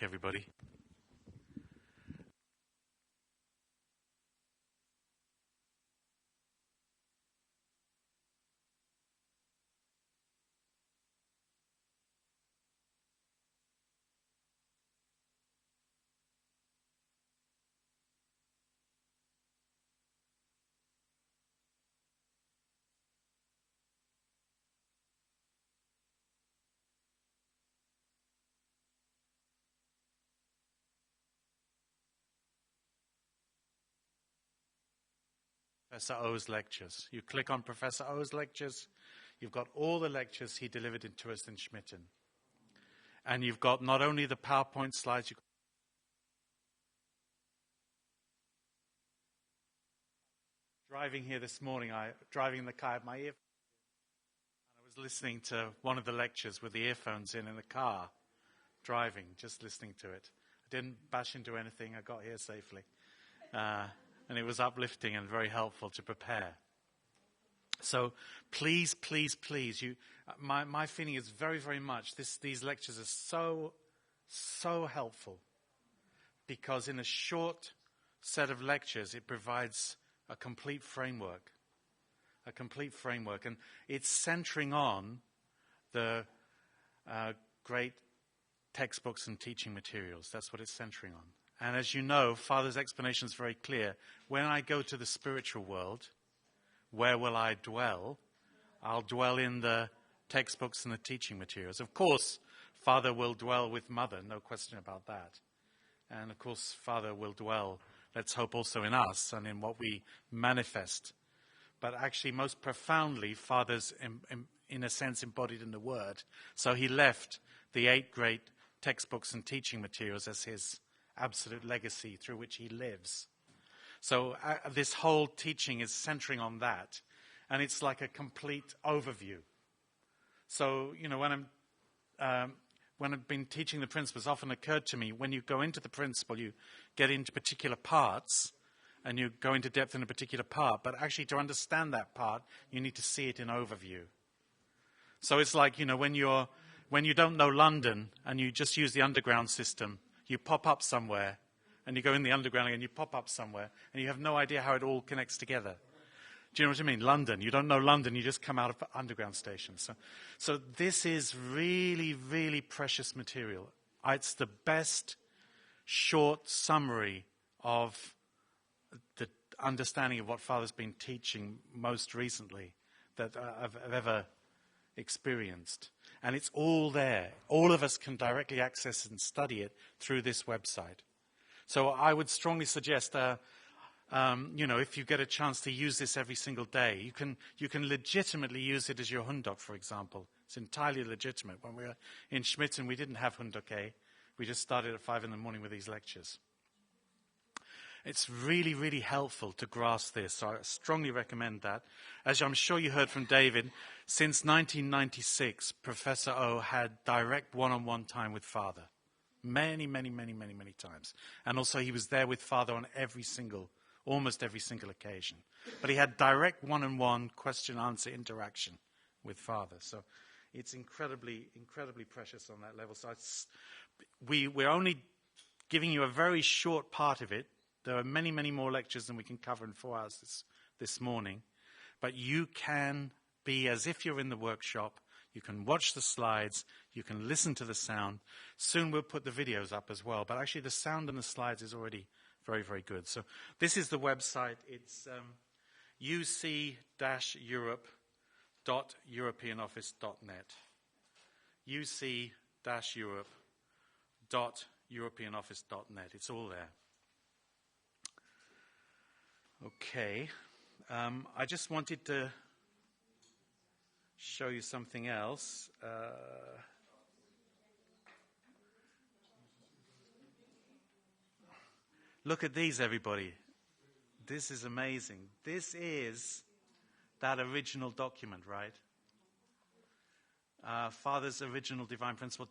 Everybody. Professor O's lectures. You click on Professor O's lectures, you've got all the lectures he delivered to us in Schmitten. And you've got not only the PowerPoint slides, driving here this morning, driving in the car, I had my earphones in, and I was listening to one of the lectures with the earphones in the car, driving, just listening to it. I didn't bash into anything, I got here safely. And it was uplifting and very helpful to prepare. So please, please, please, my feeling is very, very much these lectures are so helpful, because in a short set of lectures it provides a complete framework, and it's centering on the great textbooks and teaching materials. That's what it's centering on. And as you know, Father's explanation is very clear. When I go to the spiritual world, where will I dwell? I'll dwell in the textbooks and the teaching materials. Of course, Father will dwell with Mother, no question about that. And of course, Father will dwell, let's hope, also in us and in what we manifest. But actually, most profoundly, Father's, in a sense, embodied in the Word. So he left the 8 great textbooks and teaching materials as his absolute legacy through which he lives. So this whole teaching is centering on that, and it's like a complete overview. So, when I've been teaching the principles, it's often occurred to me, when you go into the principle, you get into particular parts, and you go into depth in a particular part, but actually to understand that part, you need to see it in overview. So it's like, when you don't know London, and you just use the underground system, you pop up somewhere, and you go in the underground and you pop up somewhere, and you have no idea how it all connects together. Do you know what I mean? London. You don't know London, you just come out of underground stations. So this is really, really precious material. It's the best short summary of the understanding of what Father's been teaching most recently that I've ever experienced. And it's all there. All of us can directly access and study it through this website. So I would strongly suggest, if you get a chance to use this every single day, you can legitimately use it as your Hundok, for example. It's entirely legitimate. When we were in Schmitten, we didn't have Hundok A. We just started at 5 in the morning with these lectures. It's really, really helpful to grasp this, so I strongly recommend that. As I'm sure you heard from David, since 1996, Professor O had direct one-on-one time with Father. Many, many, many, many, many times. And also he was there with Father on almost every single occasion. But he had direct one-on-one question-answer interaction with Father. So it's incredibly, incredibly precious on that level. So we're only giving you a very short part of it. There are many, many more lectures than we can cover in 4 hours this morning. But you can be as if you're in the workshop. You can watch the slides. You can listen to the sound. Soon we'll put the videos up as well. But actually the sound and the slides is already very, very good. So this is the website. It's uc-europe.europeanoffice.net. uc-europe.europeanoffice.net. It's all there. Okay, I just wanted to show you something else. Look at these, everybody. This is amazing. This is that original document, right? Father's original Divine Principle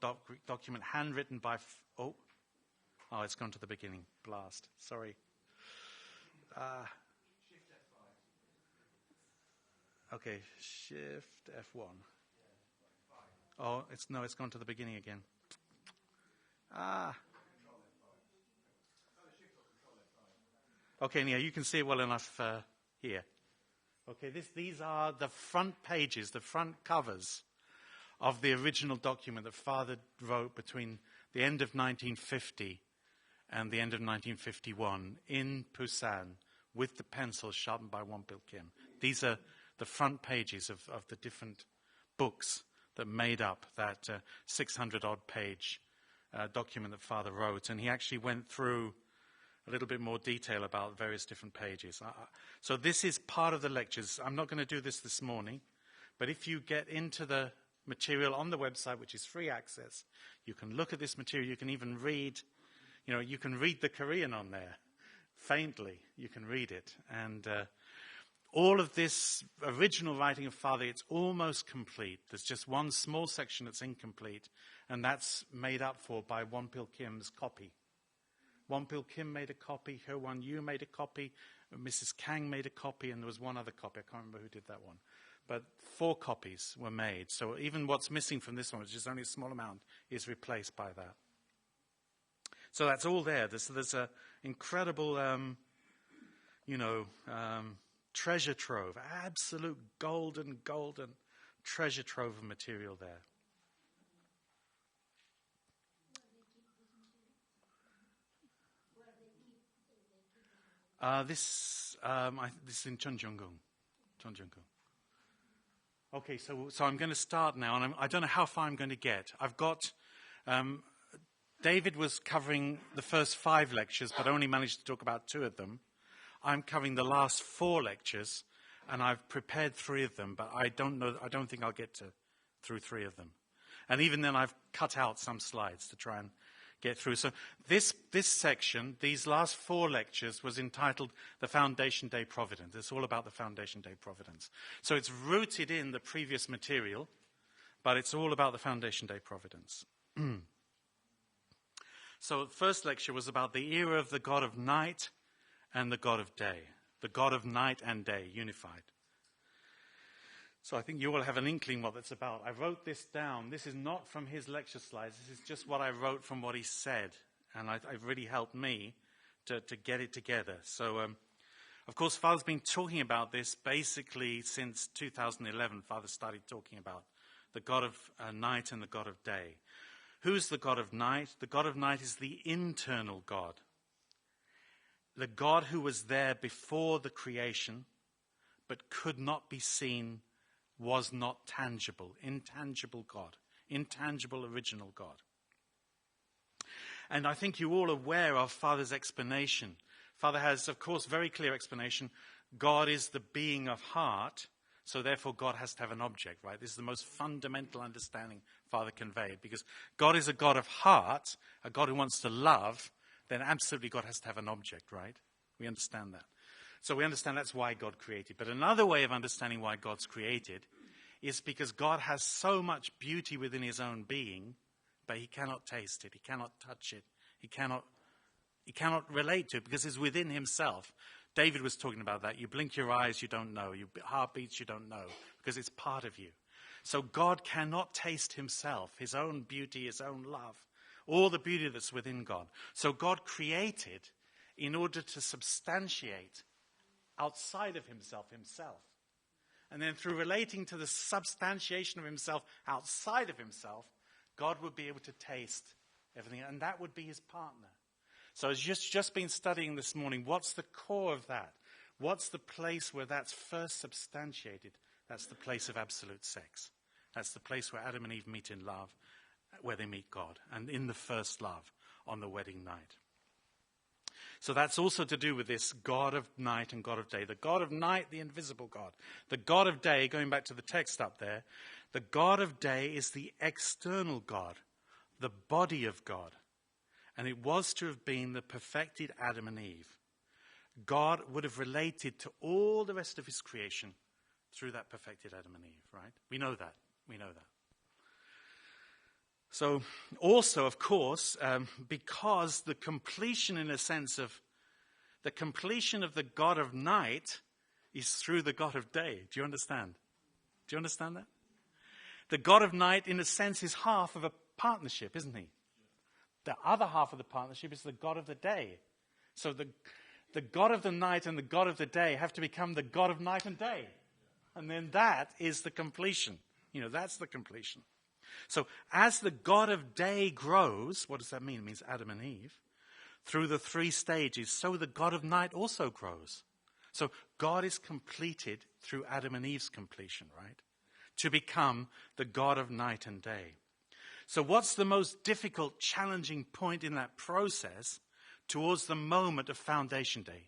document, handwritten by... Oh, it's gone to the beginning. Blast. Sorry. Okay, Shift F1. Oh, it's gone to the beginning again. Okay, yeah, you can see it well enough here. Okay, these are the front pages, the front covers of the original document that Father wrote between the end of 1950 and the end of 1951 in Busan with the pencil sharpened by Wonpil Kim. These are the front pages of the different books that made up that 600-odd page document that Father wrote. And he actually went through a little bit more detail about various different pages. So this is part of the lectures. I'm not going to do this morning, but if you get into the material on the website, which is free access, you can look at this material. You can even read, you can read the Korean on there. Faintly, you can read it. And all of this original writing of Father, it's almost complete. There's just one small section that's incomplete, and that's made up for by Wonpil Kim's copy. Wonpil Kim made a copy, Hyewon Yu made a copy, Mrs. Kang made a copy, and there was one other copy. I can't remember who did that one. But 4 copies were made. So even what's missing from this one, which is only a small amount, is replaced by that. So that's all there. There's an incredible, treasure trove, absolute golden treasure trove of material there. This is in Cheonjeonggung. Okay, so I'm going to start now, and I don't know how far I'm going to get. I've got, David was covering the first 5 lectures, but only managed to talk about 2 of them. I'm covering the last 4 lectures, and I've prepared 3 of them, but I don't think I'll get through 3 of them. And even then, I've cut out some slides to try and get through. So this section, these last 4 lectures, was entitled The Foundation Day Providence. It's all about the Foundation Day Providence. So it's rooted in the previous material, but it's all about the Foundation Day Providence. So the first lecture was about the era of the God of night and the God of day. The God of night and day, unified. So I think you all have an inkling what that's about. I wrote this down. This is not from his lecture slides. This is just what I wrote from what he said. And it really helped me to get it together. So, of course, Father's been talking about this basically since 2011. Father started talking about the God of night and the God of day. Who's the God of night? The God of night is the internal God. The God who was there before the creation, but could not be seen, was not tangible, intangible God, intangible original God. And I think you're all aware of Father's explanation. Father has, of course, very clear explanation. God is the being of heart, so therefore God has to have an object, right? This is the most fundamental understanding Father conveyed, because God is a God of heart, a God who wants to love, then absolutely God has to have an object, right? We understand that. So we understand that's why God created. But another way of understanding why God's created is because God has so much beauty within his own being, but he cannot taste it, he cannot touch it, he cannot relate to it because it's within himself. David was talking about that. You blink your eyes, you don't know. Your heart beats, you don't know, because it's part of you. So God cannot taste himself, his own beauty, his own love, all the beauty that's within God. So God created in order to substantiate outside of himself. And then through relating to the substantiation of himself outside of himself, God would be able to taste everything, and that would be his partner. So I've just been studying this morning, what's the core of that? What's the place where that's first substantiated? That's the place of absolute sex. That's the place where Adam and Eve meet in love, where they meet God, and in the first love on the wedding night. So that's also to do with this God of night and God of day. The God of night, the invisible God. The God of day, going back to the text up there, the God of day is the external God, the body of God. And it was to have been the perfected Adam and Eve. God would have related to all the rest of his creation through that perfected Adam and Eve, right? We know that. So also, of course, because the completion, in a sense, of the completion of the God of night is through the God of day. Do you understand? Do you understand that? The God of night, in a sense, is half of a partnership, isn't he? The other half of the partnership is the God of the day. So the the God of the night and the God of the day have to become the God of night and day. And then that is the completion. That's the completion. So as the God of day grows, what does that mean? It means Adam and Eve. Through the 3 stages, so the God of night also grows. So God is completed through Adam and Eve's completion, right? To become the God of night and day. So what's the most difficult, challenging point in that process towards the moment of Foundation Day?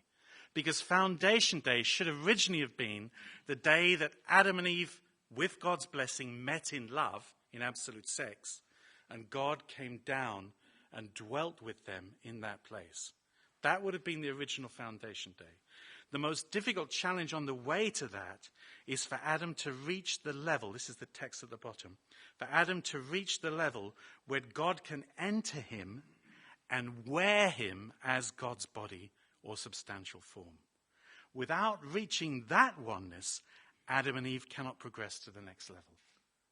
Because Foundation Day should originally have been the day that Adam and Eve, with God's blessing, met in love, in absolute sex, and God came down and dwelt with them in that place. That would have been the original Foundation Day. The most difficult challenge on the way to that is for Adam to reach the level, this is the text at the bottom, for Adam to reach the level where God can enter him and wear him as God's body or substantial form. Without reaching that oneness, Adam and Eve cannot progress to the next level.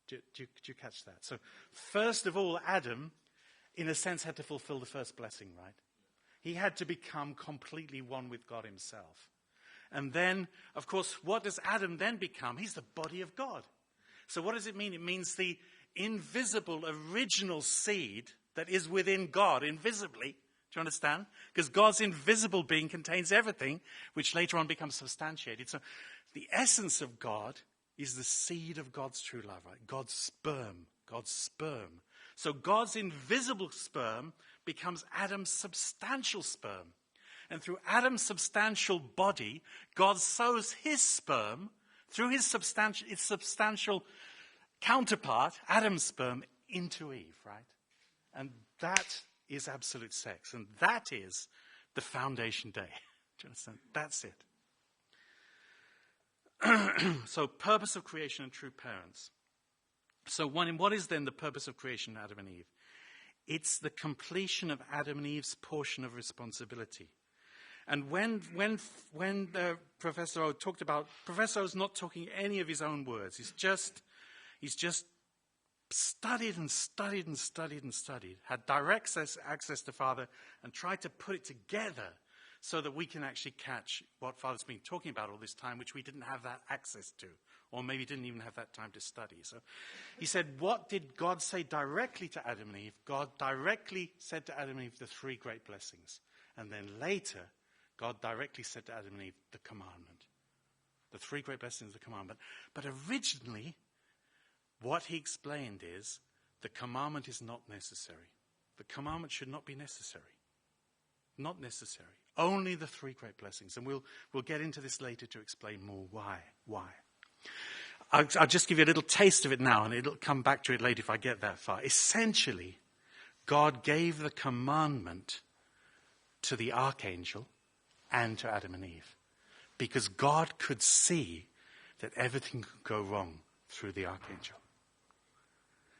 Do you catch that? So first of all, Adam, in a sense, had to fulfill the first blessing, right? He had to become completely one with God himself. And then, of course, what does Adam then become? He's the body of God. So what does it mean? It means the invisible original seed that is within God, invisibly. Do you understand? Because God's invisible being contains everything, which later on becomes substantiated. So the essence of God is the seed of God's true love, right? God's sperm. So God's invisible sperm becomes Adam's substantial sperm. And through Adam's substantial body, God sows his sperm through its substantial counterpart, Adam's sperm, into Eve, right? And that is absolute sex. And that is the Foundation Day. Do you understand? That's it. So purpose of creation and true parents. So what is then the purpose of creation, Adam and Eve? It's the completion of Adam and Eve's portion of responsibility. And when Professor O talked about, Professor O's not talking any of his own words. He's just studied, had direct access to Father, and tried to put it together so that we can actually catch what Father's been talking about all this time, which we didn't have that access to, or maybe didn't even have that time to study. So he said, what did God say directly to Adam and Eve? God directly said to Adam and Eve the 3 great blessings. And then later, God directly said to Adam and Eve the commandment. The 3 great blessings of the commandment. But originally, what he explained is the commandment is not necessary. The commandment should not be necessary. Not necessary. Only the 3 great blessings. And we'll get into this later to explain more why. I'll just give you a little taste of it now, and it'll come back to it later if I get that far. Essentially, God gave the commandment to the archangel and to Adam and Eve, because God could see that everything could go wrong through the archangel.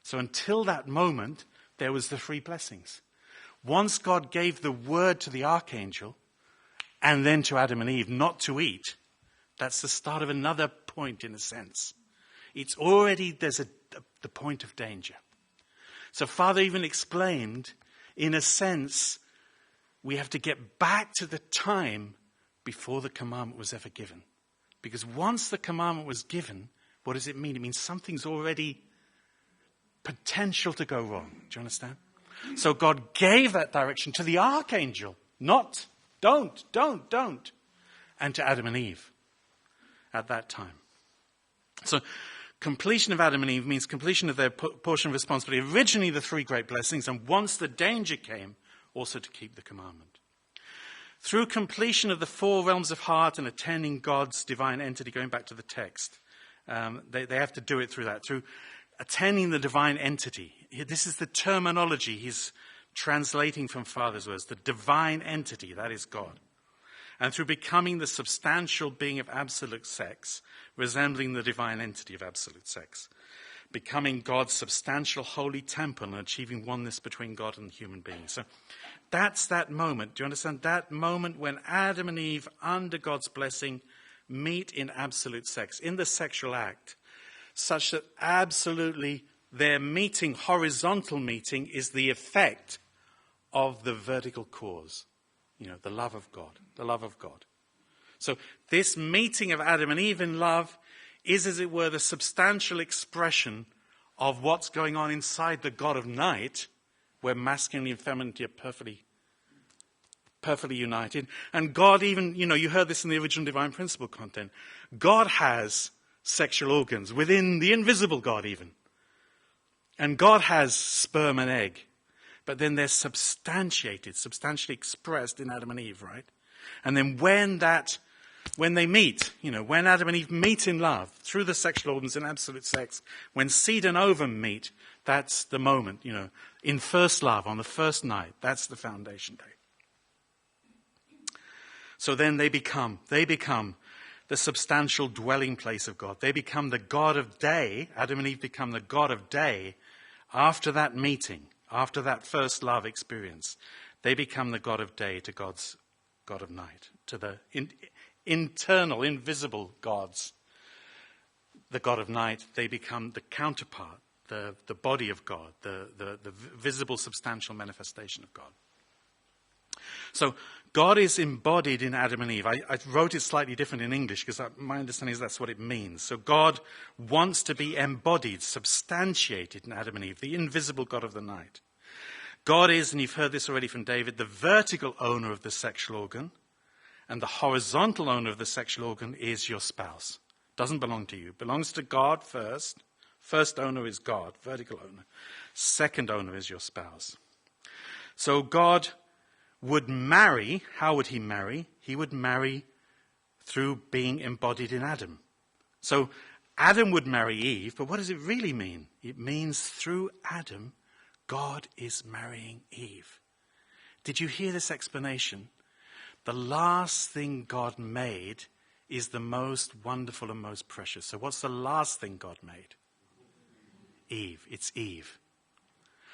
So until that moment, there was the 3 blessings. Once God gave the word to the archangel and then to Adam and Eve not to eat, that's the start of another point in a sense. It's already, there's the point of danger. So Father even explained, in a sense, we have to get back to the time before the commandment was ever given. Because once the commandment was given, what does it mean? It means something's already potential to go wrong. Do you understand? So God gave that direction to the archangel, not don't, and to Adam and Eve at that time. So completion of Adam and Eve means completion of their portion of responsibility. Originally the 3 great blessings, and once the danger came, also to keep the commandment. Through completion of the 4 realms of heart and attaining God's divine entity, going back to the text, they have to do it through that, through attaining the divine entity. This is the terminology he's translating from Father's words, the divine entity, that is God. And through becoming the substantial being of absolute sex, resembling the divine entity of absolute sex, becoming God's substantial holy temple and achieving oneness between God and human beings. So that's that moment. Do you understand? That moment when Adam and Eve, under God's blessing, meet in absolute sex, in the sexual act, such that absolutely their meeting, horizontal meeting, is the effect of the vertical cause. The love of God, the love of God. So this meeting of Adam and Eve in love is, as it were, the substantial expression of what's going on inside the God of night, where masculinity and femininity are perfectly united. And God even, you heard this in the original divine principle content. God has sexual organs within the invisible God even. And God has sperm and egg. But then they're substantially expressed in Adam and Eve, right? And then when they meet, when Adam and Eve meet in love through the sexual organs in absolute sex, when seed and ovum meet, that's the moment, in first love, on the first night, that's the foundation day. So then they become the substantial dwelling place of God. They become the God of day. Adam and Eve become the God of day after that meeting, after that first love experience. They become the God of day to God's God of night, to the internal, invisible gods. The God of night, they become the counterpart, the body of God, the visible, substantial manifestation of God. So God is embodied in Adam and Eve. I wrote it slightly different in English because my understanding is that's what it means. So God wants to be embodied, substantiated in Adam and Eve, the invisible God of the night. God is, and you've heard this already from David, the vertical owner of the sexual organ, and the horizontal owner of the sexual organ is your spouse. Doesn't belong to you. Belongs to God first. First owner is God, vertical owner. Second owner is your spouse. So God would marry. How would he marry? He would marry through being embodied in Adam. So Adam would marry Eve, but what does it really mean? It means through Adam, God is marrying Eve. Did you hear this explanation? The last thing God made is the most wonderful and most precious. So what's the last thing God made? Eve. It's Eve.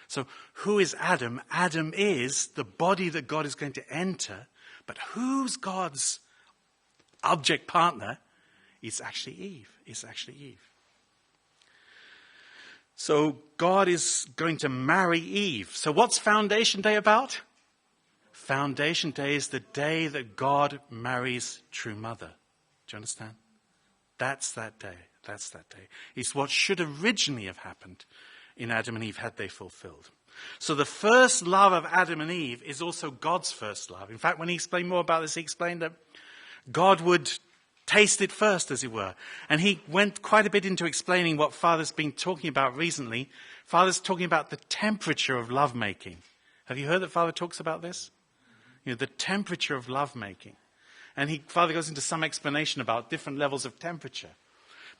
So who is Adam? Adam is the body that God is going to enter. But who's God's object partner? It's actually Eve. It's actually Eve. So God is going to marry Eve. So what's Foundation Day about? Foundation Day is the day that God marries true mother. Do you understand? That's that day. That's that day. It's what should originally have happened in Adam and Eve had they fulfilled. So the first love of Adam and Eve is also God's first love. In fact, when he explained more about this, he explained that God would taste it first, as it were. And he went quite a bit into explaining what Father's been talking about recently. Father's talking about the temperature of lovemaking. Have you heard that Father talks about this? The temperature of lovemaking. And Father goes into some explanation about different levels of temperature.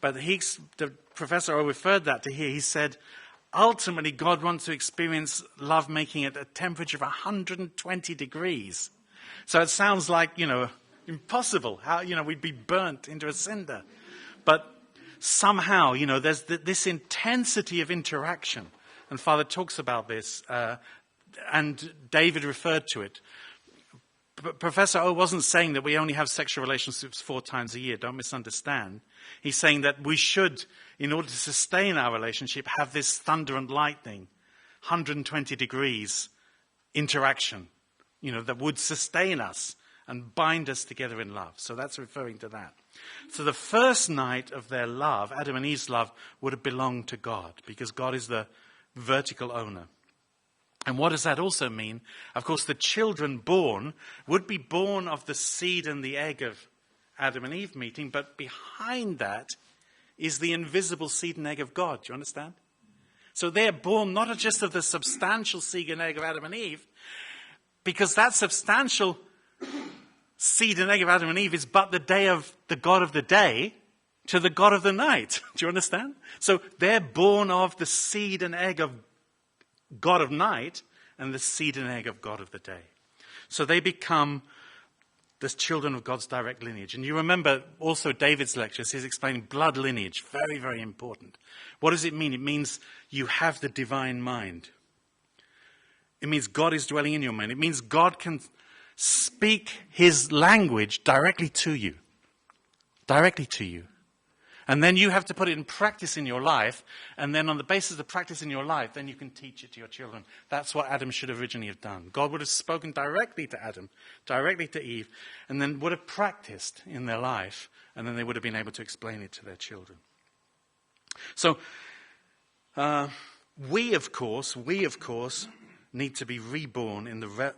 But the Professor referred that to here. He said, ultimately, God wants to experience lovemaking at a temperature of 120 degrees. So it sounds like, impossible. How, we'd be burnt into a cinder. But somehow, there's this intensity of interaction. And Father talks about this, and David referred to it. Professor O wasn't saying that we only have sexual relationships 4 times a year. Don't misunderstand. He's saying that we should, in order to sustain our relationship, have this thunder and lightning, 120 degrees interaction, that would sustain us and bind us together in love. So that's referring to that. So the first night of their love, Adam and Eve's love, would have belonged to God because God is the vertical owner. And what does that also mean? Of course, the children born would be born of the seed and the egg of Adam and Eve meeting, but behind that is the invisible seed and egg of God. Do you understand? So they're born not just of the substantial seed and egg of Adam and Eve, because that substantial seed and egg of Adam and Eve is but the day of the God of the day to the God of the night. Do you understand? So they're born of the seed and egg of God of night and the seed and egg of God of the day. So they become the children of God's direct lineage. And you remember also David's lectures, he's explaining blood lineage, very, very important. What does it mean? It means you have the divine mind. It means God is dwelling in your mind. It means God can speak his language directly to you. Directly to you. And then you have to put it in practice in your life. And then on the basis of the practice in your life, then you can teach it to your children. That's what Adam should originally have done. God would have spoken directly to Adam, directly to Eve, and then would have practiced in their life. And then they would have been able to explain it to their children. So, we of course, need to be reborn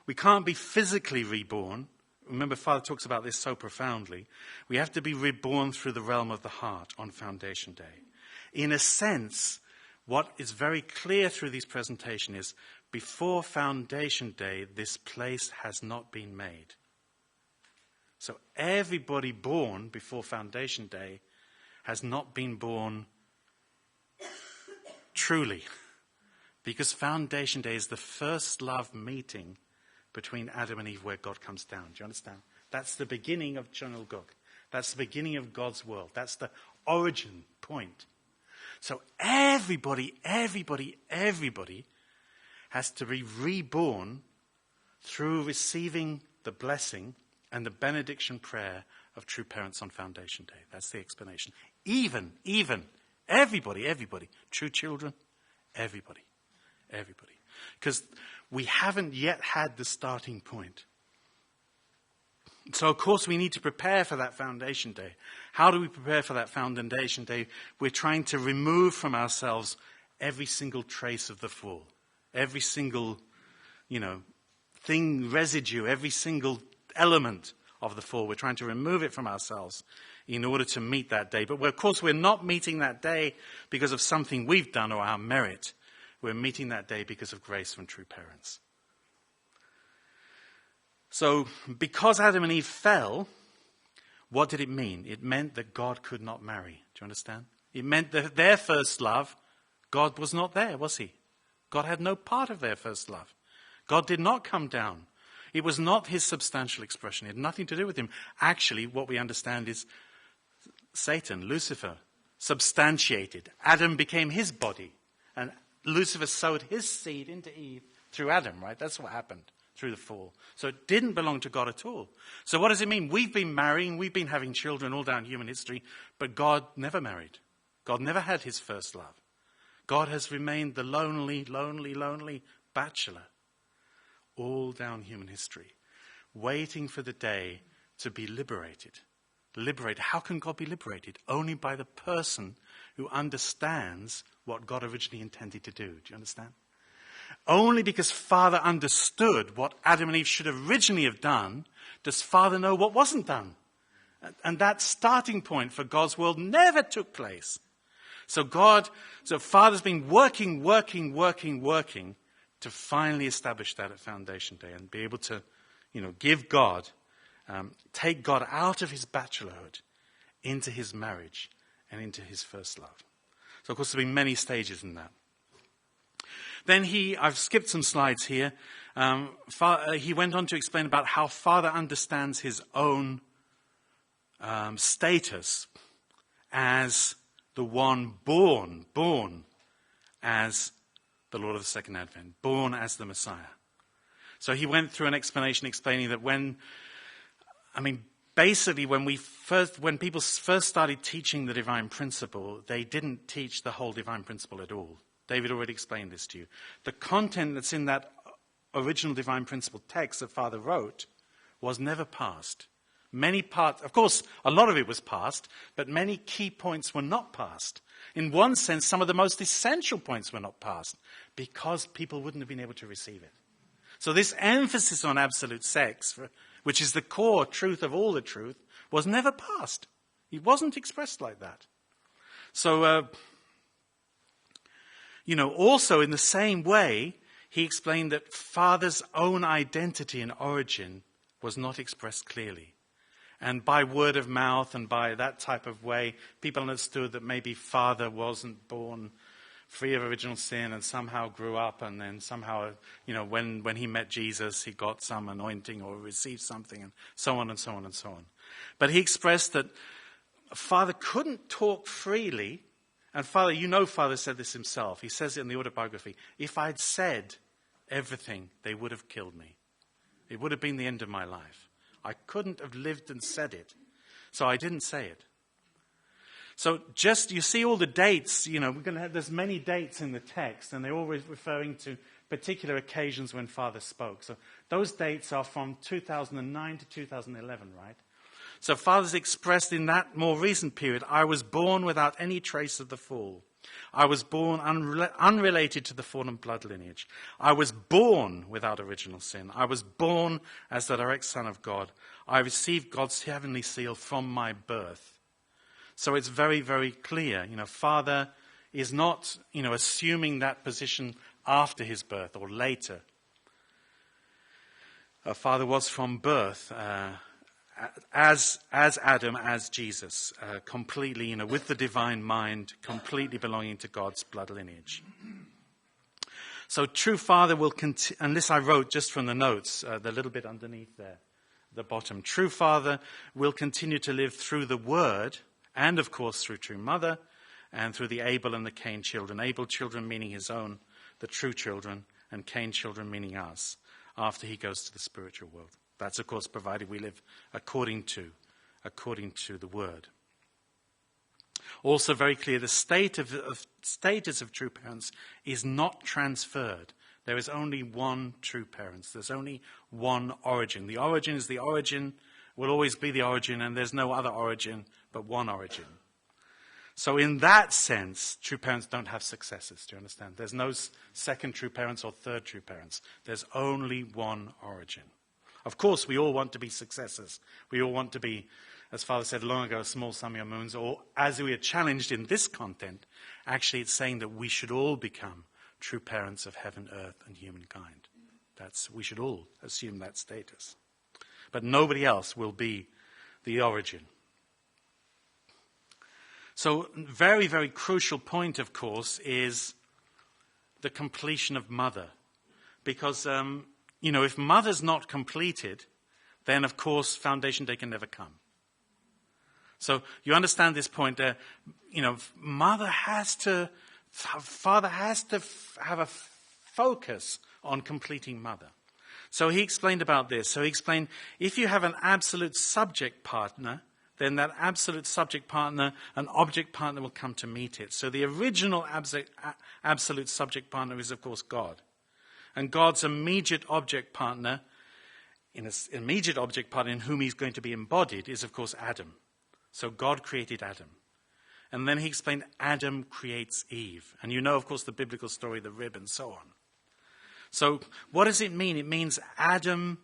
we can't be physically reborn. Remember, Father talks about this so profoundly. We have to be reborn through the realm of the heart on Foundation Day. In a sense, what is very clear through these presentations is, before Foundation Day, this place has not been made. So everybody born before Foundation Day has not been born truly. Because Foundation Day is the first love meeting between Adam and Eve where God comes down. Do you understand? That's the beginning of Chonel Gog. That's the beginning of God's world. That's the origin point. So everybody has to be reborn through receiving the blessing and the benediction prayer of true parents on Foundation Day. That's the explanation. Even, everybody, true children, everybody. Because we haven't yet had the starting point. So, of course, we need to prepare for that Foundation Day. How do we prepare for that Foundation Day? We're trying to remove from ourselves every single trace of the fall. Every single, residue, every single element of the fall. We're trying to remove it from ourselves in order to meet that day. But, of course, we're not meeting that day because of something we've done or our merit. We're meeting that day because of grace from true parents. So, because Adam and Eve fell, what did it mean? It meant that God could not marry. Do you understand? It meant that their first love, God was not there, was he? God had no part of their first love. God did not come down. It was not his substantial expression. It had nothing to do with him. Actually, what we understand is Satan, Lucifer, substantiated. Adam became his body. And Lucifer sowed his seed into Eve through Adam, right? That's what happened through the fall. So it didn't belong to God at all. So what does it mean? We've been marrying, we've been having children all down human history, but God never married. God never had his first love. God has remained the lonely bachelor all down human history, waiting for the day to be liberated. Liberated. How can God be liberated? Only by the person who understands what God originally intended to do. Do you understand? Only because Father understood what Adam and Eve should originally have done, does Father know what wasn't done. And that starting point for God's world never took place. So Father's been working to finally establish that at Foundation Day and be able to, give God, take God out of his bachelorhood into his marriage and into his first love. So, of course, there have been many stages in that. Then I've skipped some slides here. He went on to explain about how Father understands his own status as the one born as the Lord of the Second Advent, born as the Messiah. So he went through an explanation explaining that when people first started teaching the divine principle, they didn't teach the whole divine principle at all. David already explained this to you. The content that's in that original divine principle text that Father wrote was never passed. Many parts, of course, a lot of it was passed, but many key points were not passed. In one sense, some of the most essential points were not passed because people wouldn't have been able to receive it. So this emphasis on absolute sex, which is the core truth of all the truth, was never passed. It wasn't expressed like that. So, also in the same way, he explained that Father's own identity and origin was not expressed clearly. And by word of mouth and by that type of way, people understood that maybe Father wasn't born free of original sin and somehow grew up and then somehow, when he met Jesus, he got some anointing or received something and so on and so on and so on. But he expressed that Father couldn't talk freely. And Father said this himself. He says it in the autobiography. If I'd said everything, they would have killed me. It would have been the end of my life. I couldn't have lived and said it. So I didn't say it. So just, you see all the dates, we're going to have, there's many dates in the text, and they're all referring to particular occasions when Father spoke. So those dates are from 2009 to 2011, right? So Father's expressed in that more recent period, I was born without any trace of the fall. I was born unrelated to the fallen blood lineage. I was born without original sin. I was born as the direct Son of God. I received God's heavenly seal from my birth. So it's very, very clear. Father is not, assuming that position after his birth or later. Father was from birth, as Adam, as Jesus, completely, with the divine mind, completely belonging to God's blood lineage. So true Father will continue, and this I wrote just from the notes, the little bit underneath there, the bottom. True Father will continue to live through the Word, and of course through true Mother, and through the Abel and the Cain children. Abel children meaning his own, the true children, and Cain children meaning us, after he goes to the spiritual world. That's, of course, provided we live according to the Word. Also very clear, the status of true parents is not transferred. There is only one true parents. There's only one origin. The origin is the origin, will always be the origin, and there's no other origin but one origin. So in that sense, true parents don't have successors, do you understand? There's no second true parents or third true parents. There's only one origin. Of course, we all want to be successors. We all want to be, as Father said long ago, small sun, your moons, or as we are challenged in this content, actually it's saying that we should all become true parents of heaven, earth, and humankind. We should all assume that status. But nobody else will be the origin. So, very, very crucial point, of course, is the completion of Mother. Because, if Mother's not completed, then, of course, Foundation Day can never come. So, you understand this point. Father has to have a focus on completing Mother. So, he explained about this. So, he explained, if you have an absolute subject partner, then that absolute subject partner, an object partner will come to meet it. So the original absolute subject partner is, of course, God. And God's immediate object partner, in whom he's going to be embodied, is, of course, Adam. So God created Adam. And then he explained Adam creates Eve. And of course, the biblical story, the rib, and so on. So what does it mean? It means Adam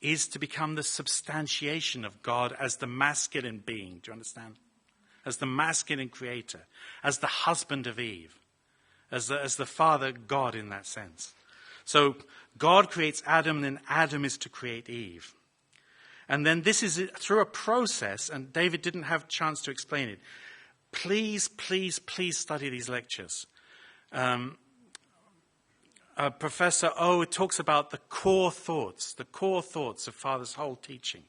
is to become the substantiation of God as the masculine being. Do you understand? As the masculine creator, as the husband of Eve, as the father God in that sense. So God creates Adam, and then Adam is to create Eve. And then this is through a process, and David didn't have a chance to explain it. Please, please, please study these lectures. Professor O talks about the core thoughts of Father's whole teaching.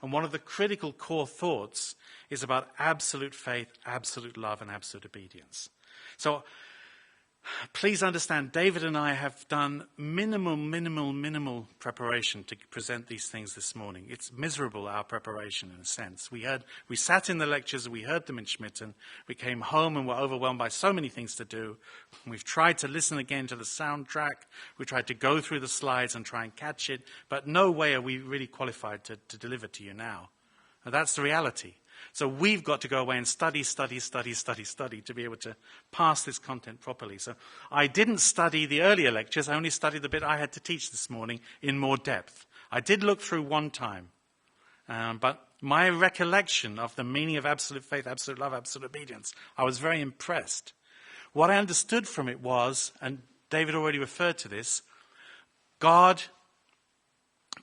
And one of the critical core thoughts is about absolute faith, absolute love, and absolute obedience. So please understand, David and I have done minimal preparation to present these things this morning. It's miserable, our preparation, in a sense. We sat in the lectures, we heard them in Schmitten. We came home and were overwhelmed by so many things to do. We've tried to listen again to the soundtrack. We tried to go through the slides and try and catch it. But no way are we really qualified to deliver to you now. And that's the reality. So we've got to go away and study to be able to pass this content properly. So I didn't study the earlier lectures. I only studied the bit I had to teach this morning in more depth. I did look through one time. But my recollection of the meaning of absolute faith, absolute love, absolute obedience, I was very impressed. What I understood from it was, and David already referred to this, God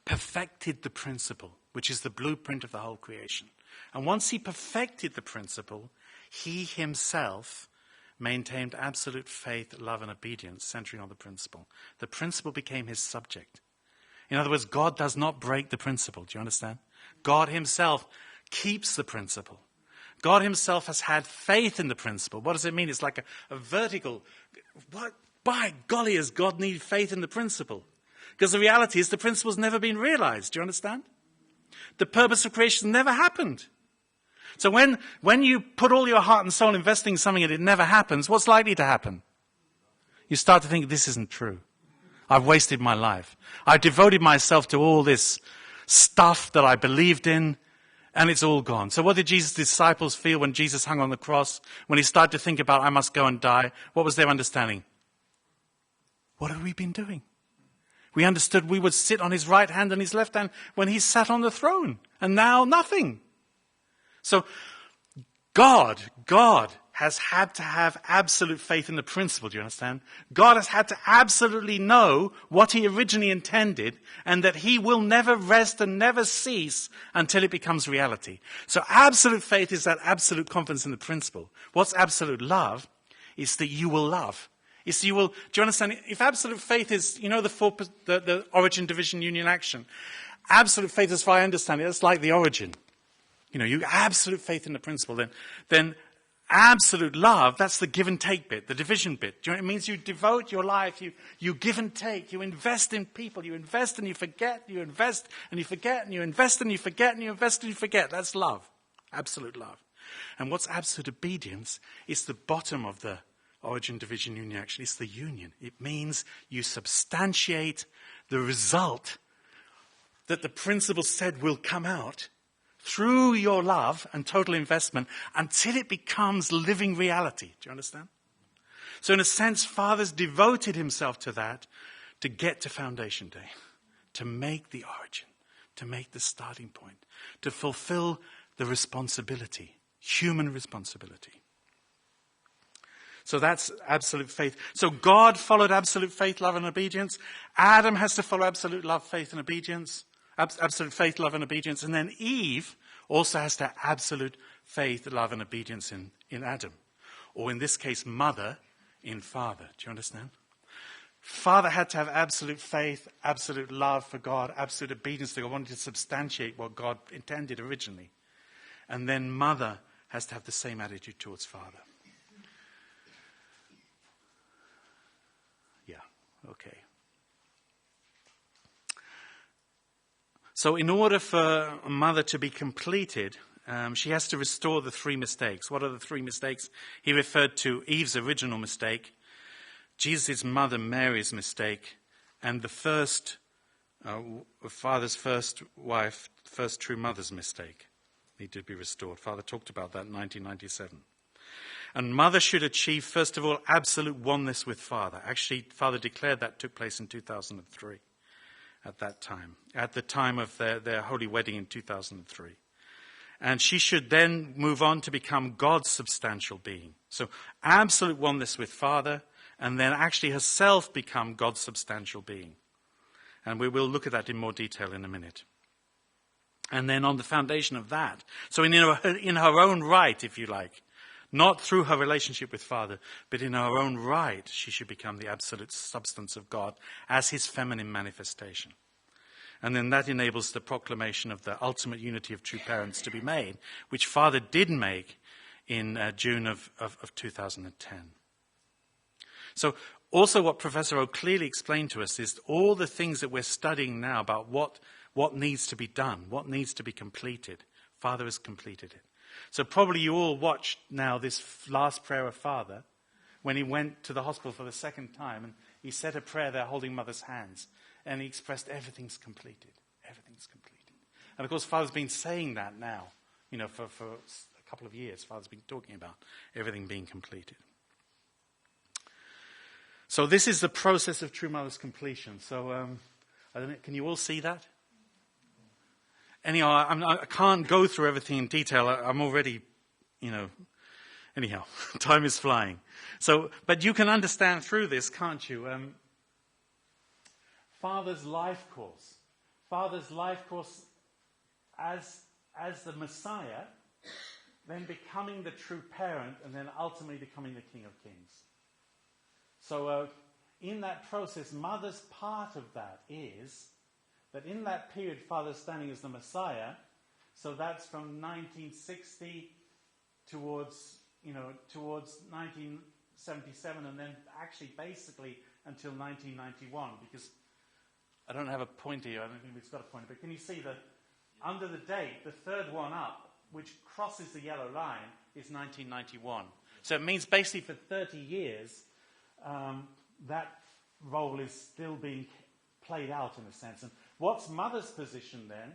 perfected the principle, which is the blueprint of the whole creation. And once he perfected the principle, he himself maintained absolute faith, love, and obedience, centering on the principle. The principle became his subject. In other words, God does not break the principle. Do you understand? God himself keeps the principle. God himself has had faith in the principle. What does it mean? It's like a vertical. What? By golly, has God need faith in the principle? Because the reality is the principle's never been realized. Do you understand? The purpose of creation never happened. So when you put all your heart and soul investing in something and it never happens, what's likely to happen? You start to think, this isn't true. I've wasted my life. I've devoted myself to all this stuff that I believed in, and it's all gone. So what did Jesus' disciples feel when Jesus hung on the cross? When he started to think about, I must go and die, what was their understanding? What have we been doing? We understood we would sit on his right hand and his left hand when he sat on the throne. And now nothing. So God has had to have absolute faith in the principle, do you understand? God has had to absolutely know what he originally intended and that he will never rest and never cease until it becomes reality. So absolute faith is that absolute confidence in the principle. What's absolute love is that you will love. Is you will, do you understand? If absolute faith is, the origin, division, union, action. Absolute faith, as far as I understand it, it's like the origin. You absolute faith in the principle. Then absolute love, that's the give and take bit, the division bit. Do you know what it means? You devote your life, you give and take, you invest in people, you invest and you forget, you invest and you forget, and you invest and you forget, and you invest and you forget. That's love. Absolute love. And what's absolute obedience is the bottom of the origin, division, union, action. It's the union. It means you substantiate the result that the principle said will come out through your love and total investment until it becomes living reality. Do you understand? So in a sense, Father's devoted himself to that to get to Foundation Day, to make the origin, to make the starting point, to fulfill the responsibility, human responsibility. So that's absolute faith. So God followed absolute faith, love, and obedience. Adam has to follow absolute love, faith, and obedience. Absolute faith, love, and obedience. And then Eve also has to have absolute faith, love, and obedience in Adam. Or in this case, mother in father. Do you understand? Father had to have absolute faith, absolute love for God, absolute obedience to God, wanted to substantiate what God intended originally. And then mother has to have the same attitude towards father. Okay. So in order for a mother to be completed, she has to restore the three mistakes. What are the three mistakes? He referred to Eve's original mistake, Jesus' mother Mary's mistake, and the father's first wife, first true mother's mistake. Need to be restored. Father talked about that in 1997. And mother should achieve, first of all, absolute oneness with father. Actually, Father declared that took place in 2003 at that time, at the time of their holy wedding in 2003. And she should then move on to become God's substantial being. So absolute oneness with Father, and then actually herself become God's substantial being. And we will look at that in more detail in a minute. And then on the foundation of that, so in her own right, if you like, not through her relationship with Father, but in her own right, she should become the absolute substance of God as his feminine manifestation. And then that enables the proclamation of the ultimate unity of true parents to be made, which Father did make in June of 2010. So also what Professor O clearly explained to us is all the things that we're studying now about what needs to be done, what needs to be completed. Father has completed it. So probably you all watched now this last prayer of Father when he went to the hospital for the second time and he said a prayer there holding Mother's hands and he expressed everything's completed. Everything's completed. And of course Father's been saying that now, for a couple of years. Father's been talking about everything being completed. So this is the process of true mother's completion. So I don't know, can you all see that? Anyhow, I can't go through everything in detail. I'm already, anyhow, time is flying. So, but you can understand through this, can't you? Father's life course. Father's life course as the Messiah, then becoming the true parent, and then ultimately becoming the King of Kings. So in that process, Mother's part of that is that in that period, Father's standing as the Messiah, so that's from 1960 towards 1977, and then actually basically until 1991, because I don't have a pointer here, I don't think it's got a pointer, but can you see that under the date, the third one up which crosses the yellow line, is 1991. So it means basically for 30 years, that role is still being played out in a sense. And what's mother's position then?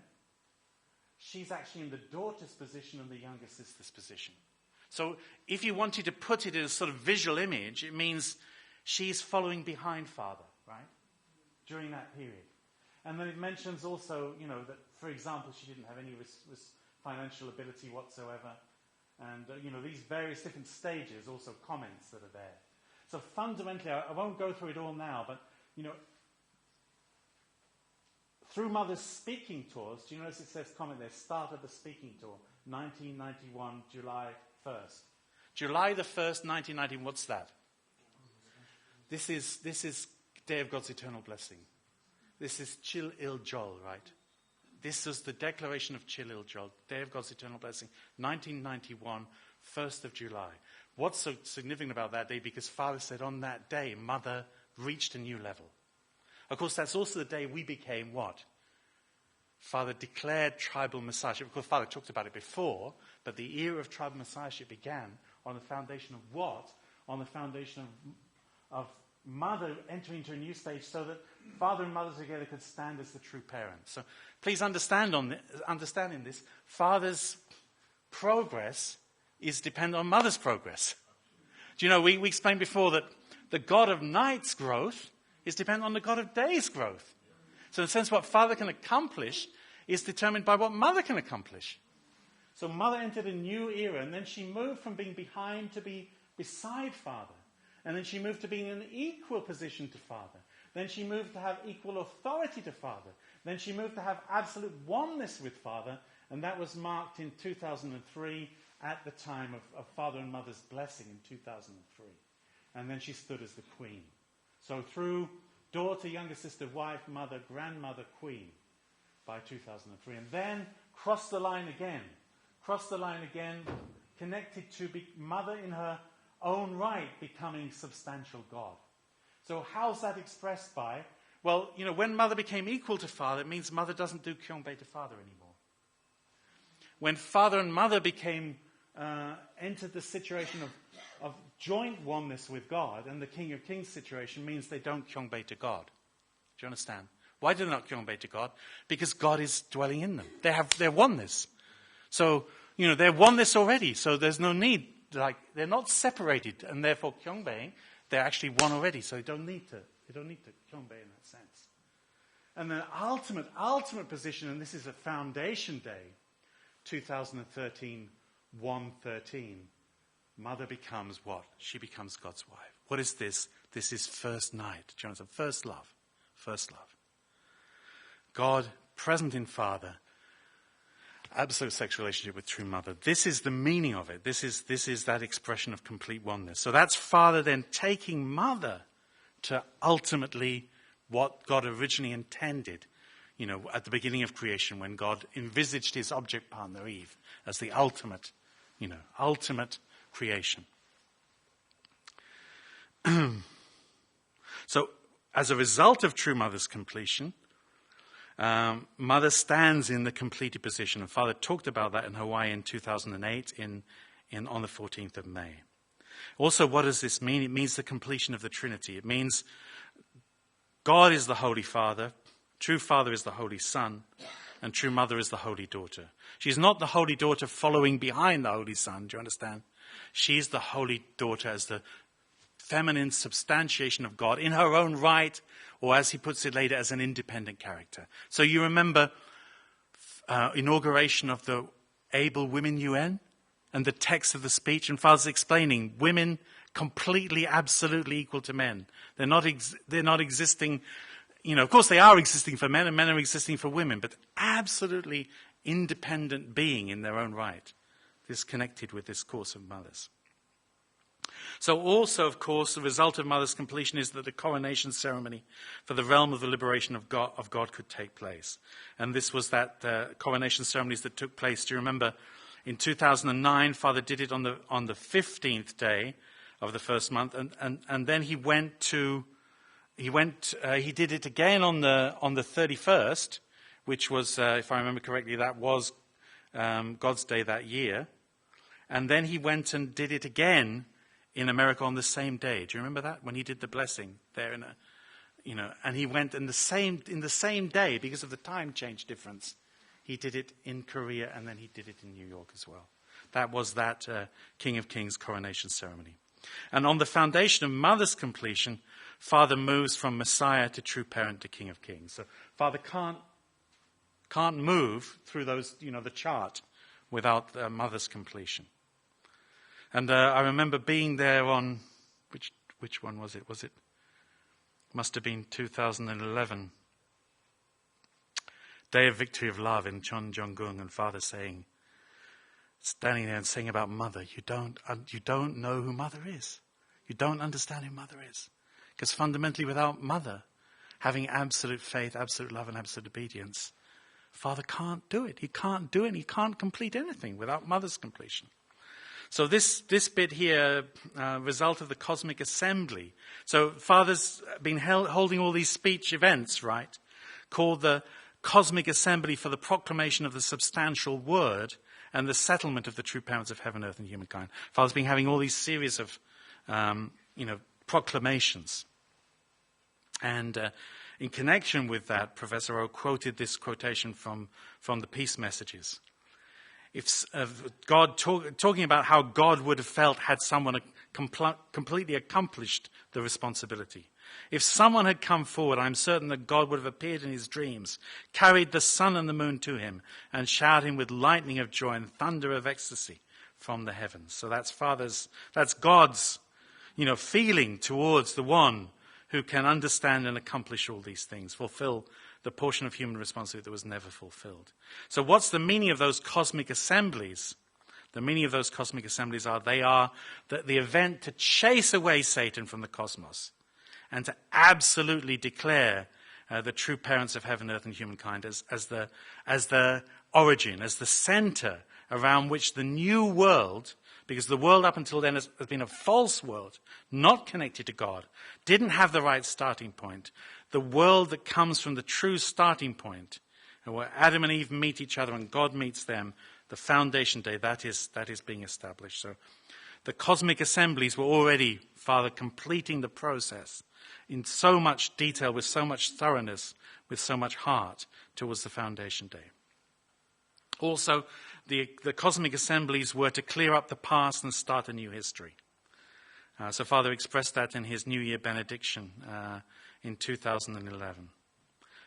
She's actually in the daughter's position and the younger sister's position. So if you wanted to put it in a sort of visual image, it means she's following behind father, right? During that period. And then it mentions also, that, for example, she didn't have any financial ability whatsoever. And, these various different stages, also comments that are there. So fundamentally, I won't go through it all now, but, through Mother's speaking tours, do you notice it says comment there, start of the speaking tour, 1991, July 1st. July the 1st, 1991, what's that? This is Day of God's Eternal Blessing. This is Chil Il Jol, right? This was the declaration of Chil Il Jol, Day of God's Eternal Blessing, 1991, 1st of July. What's so significant about that day? Because Father said on that day, Mother reached a new level. Of course, that's also the day we became what? Father declared tribal messiahship. Of course, Father talked about it before, but the era of tribal messiahship began on the foundation of what? On the foundation of Mother entering into a new stage so that Father and Mother together could stand as the true parents. So please understand in this, Father's progress is dependent on Mother's progress. Do you know, we explained before that the God of night's growth is dependent on the God of day's growth. So in a sense, what Father can accomplish is determined by what Mother can accomplish. So Mother entered a new era, and then she moved from being behind to be beside Father. And then she moved to being in an equal position to Father. Then she moved to have equal authority to Father. Then she moved to have absolute oneness with Father. And that was marked in 2003 at the time of Father and Mother's blessing in 2003. And then she stood as the Queen. So through daughter, younger sister, wife, mother, grandmother, queen by 2003. And then crossed the line again. Crossed the line again, connected to Mother in her own right becoming substantial God. So how's that expressed by? Well, when Mother became equal to Father, it means Mother doesn't do kyongbae to Father anymore. When Father and Mother entered the situation of joint oneness with God, and the King of Kings situation means they don't kyongbae to God. Do you understand? Why do they not kyongbae to God? Because God is dwelling in them. They have their oneness. So, they're oneness already, so there's no need. They're not separated, and therefore kyongbaeing. They're actually one already, so they don't need to kyongbae in that sense. And the ultimate position, and this is a foundation day, 2013, 1:13. Mother becomes what? She becomes God's wife. What is this? This is first night. Jonathan, first love. First love. God present in Father. Absolute sexual relationship with true Mother. This is the meaning of it. This is that expression of complete oneness. So that's Father then taking Mother to ultimately what God originally intended, at the beginning of creation when God envisaged his object partner, Eve, as the ultimate creation. So, as a result of true Mother's completion, Mother stands in the completed position. And Father talked about that in Hawaii in 2008 on the 14th of May. Also, what does this mean? It means the completion of the Trinity. It means God is the Holy Father, true Father is the Holy Son, and true Mother is the Holy Daughter. She's not the Holy Daughter following behind the Holy Son, do you understand? She's the Holy Daughter as the feminine substantiation of God in her own right, or as he puts it later, as an independent character. So you remember inauguration of the Able Women UN and the text of the speech, and Father's explaining women completely, absolutely equal to men. They're not existing, of course they are existing for men and men are existing for women, but absolutely independent being in their own right. This connected with this course of mothers. So also, of course, the result of Mother's completion is that the coronation ceremony for the realm of the liberation of God could take place. And this was that coronation ceremonies that took place. Do you remember in 2009, Father did it on the 15th day of the first month, and then he did it again on the 31st, which was, if I remember correctly, that was God's Day that year. And then he went and did it again in America on the same day. Do you remember that? When he did the blessing there and he went in the same day because of the time change difference. He did it in Korea and then he did it in New York as well. That was that King of Kings coronation ceremony. And on the foundation of mother's completion, Father moves from Messiah to true parent to King of Kings. So Father can't move through those, the chart without mother's completion. And I remember being there on, which one was it? Must have been 2011. Day of Victory of Love in Cheonjeonggung, and Father standing there and saying about mother, you don't know who mother is. You don't understand who mother is. Because fundamentally without mother, having absolute faith, absolute love and absolute obedience, Father can't do it. He can't do it. He can't complete anything without mother's completion. So this bit here, result of the cosmic assembly. So Father's been holding all these speech events, right, called the cosmic assembly for the proclamation of the substantial word and the settlement of the true parents of heaven, earth, and humankind. Father's been having all these series of, proclamations. And in connection with that, Professor O quoted this quotation from the peace messages. If God talking about how God would have felt had someone completely accomplished the responsibility. If someone had come forward, I'm certain that God would have appeared in his dreams, carried the sun and the moon to him, and showered him with lightning of joy and thunder of ecstasy from the heavens. So that's God's, feeling towards the one who can understand and accomplish all these things, fulfill the portion of human responsibility that was never fulfilled. So what's the meaning of those cosmic assemblies? The meaning of those cosmic assemblies they are the event to chase away Satan from the cosmos and to absolutely declare the true parents of heaven, earth, and humankind as the origin, as the center around which the new world, because the world up until then has been a false world, not connected to God, didn't have the right starting point. The world that comes from the true starting point, and where Adam and Eve meet each other and God meets them, the foundation day, that is being established. So the cosmic assemblies were already, Father, completing the process in so much detail, with so much thoroughness, with so much heart towards the foundation day. Also, the cosmic assemblies were to clear up the past and start a new history. So Father expressed that in his New Year benediction in 2011.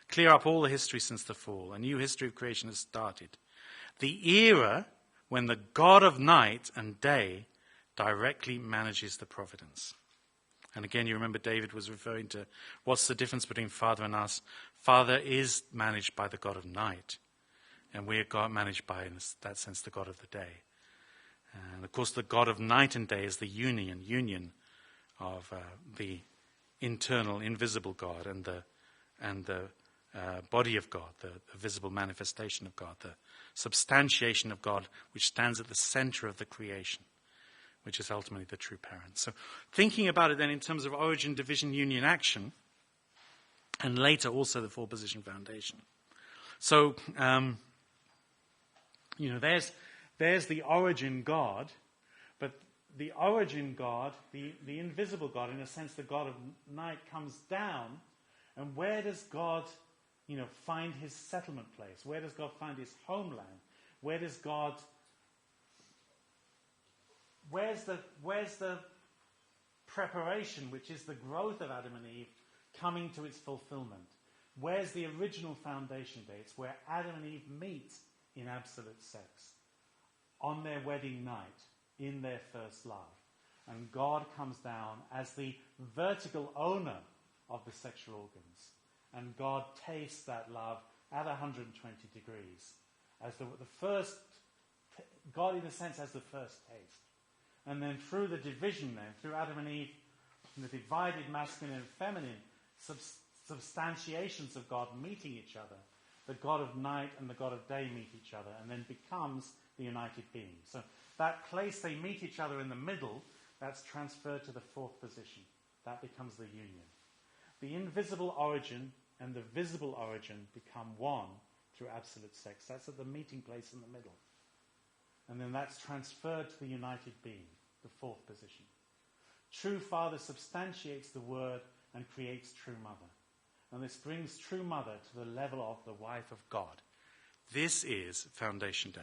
Clear up all the history since the fall. A new history of creation has started. The era when the God of night and day directly manages the providence. And again, you remember David was referring to what's the difference between Father and us. Father is managed by the God of night. And we are God managed by, in that sense, the God of the day. And of course, the God of night and day is the union of the internal, invisible God and the body of God, the visible manifestation of God, the substantiation of God, which stands at the center of the creation, which is ultimately the true parent. So thinking about it then in terms of origin, division, union, action, and later also the four-position foundation. So, there's the origin God, but the origin God, the invisible God, in a sense the God of night, comes down, and where does God, find his settlement place? Where does God find his homeland? Where's the preparation, which is the growth of Adam and Eve, coming to its fulfillment? Where's the original foundation day? It's where Adam and Eve meet in absolute sex, on their wedding night, in their first love. And God comes down as the vertical owner of the sexual organs. And God tastes that love at 120 degrees. As the first, God in a sense has the first taste. And then through the division then, through Adam and Eve, the divided masculine and feminine substantiations of God meeting each other, the God of night and the God of day meet each other, and then becomes the united being. So that place they meet each other in the middle, that's transferred to the fourth position. That becomes the union. The invisible origin and the visible origin become one through absolute sex. That's at the meeting place in the middle. And then that's transferred to the united being, the fourth position. True father substantiates the word and creates true mother. And this brings true mother to the level of the wife of God. This is foundation day.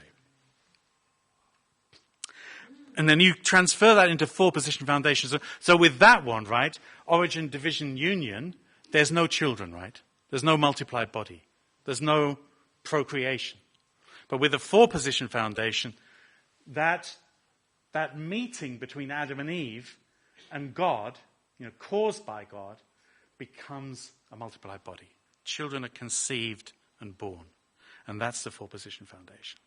And then you transfer that into four position foundations. So with that one, right, origin, division, union, there's no children, right? There's no multiplied body. There's no procreation. But with the four position foundation, that meeting between Adam and Eve and God, caused by God, becomes a multiplied body. Children are conceived and born. And that's the four position foundation.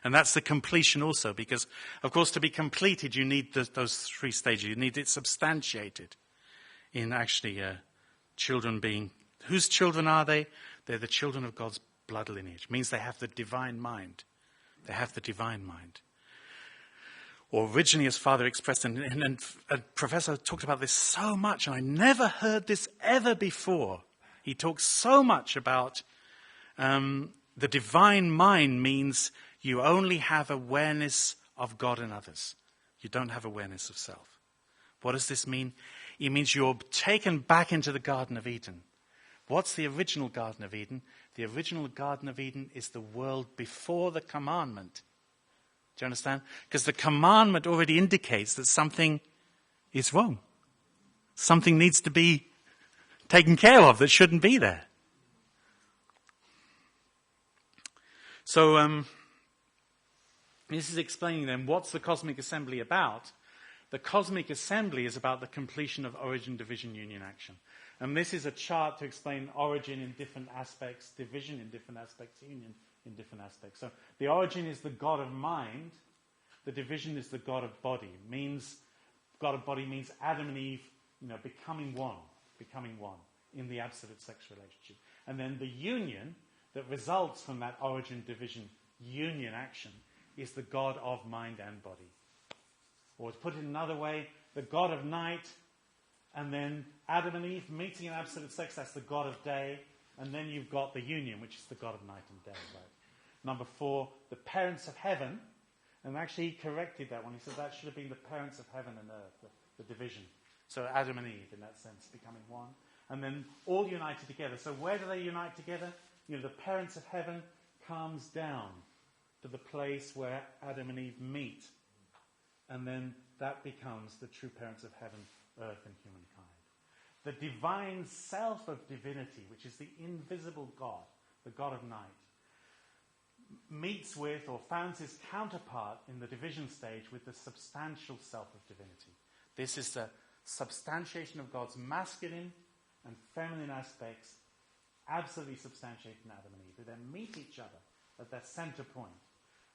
And that's the completion also, because, of course, to be completed, you need those three stages. You need it substantiated in actually children being... Whose children are they? They're the children of God's blood lineage. It means they have the divine mind. They have the divine mind. Or originally, as Father expressed, and Professor talked about this so much, and I never heard this ever before. He talks so much about the divine mind means you only have awareness of God and others. You don't have awareness of self. What does this mean? It means you're taken back into the Garden of Eden. What's the original Garden of Eden? The original Garden of Eden is the world before the commandment. Do you understand? Because the commandment already indicates that something is wrong. Something needs to be taken care of that shouldn't be there. So this is explaining then what's the cosmic assembly about. The cosmic assembly is about the completion of origin, division, union, action. And this is a chart to explain origin in different aspects, division in different aspects, union in different aspects. So the origin is the God of mind. The division is the God of body. God of body means Adam and Eve, becoming one in the absolute sex relationship. And then the union that results from that origin, division, union action is the God of mind and body. Or to put it another way, the God of night, and then Adam and Eve meeting in absolute sex, that's the God of day. And then you've got the union, which is the God of night and day. Right? Number 4, the parents of heaven. And actually he corrected that one. He said that should have been the parents of heaven and earth, the division. So Adam and Eve, in that sense, becoming one. And then all united together. So where do they unite together? The parents of heaven comes down to the place where Adam and Eve meet. And then that becomes the true parents of heaven, earth, and humankind. The divine self of divinity, which is the invisible God, the God of night, meets with or finds his counterpart in the division stage with the substantial self of divinity. This is the substantiation of God's masculine and feminine aspects, absolutely substantiated in Adam and Eve. They then meet each other at that center point.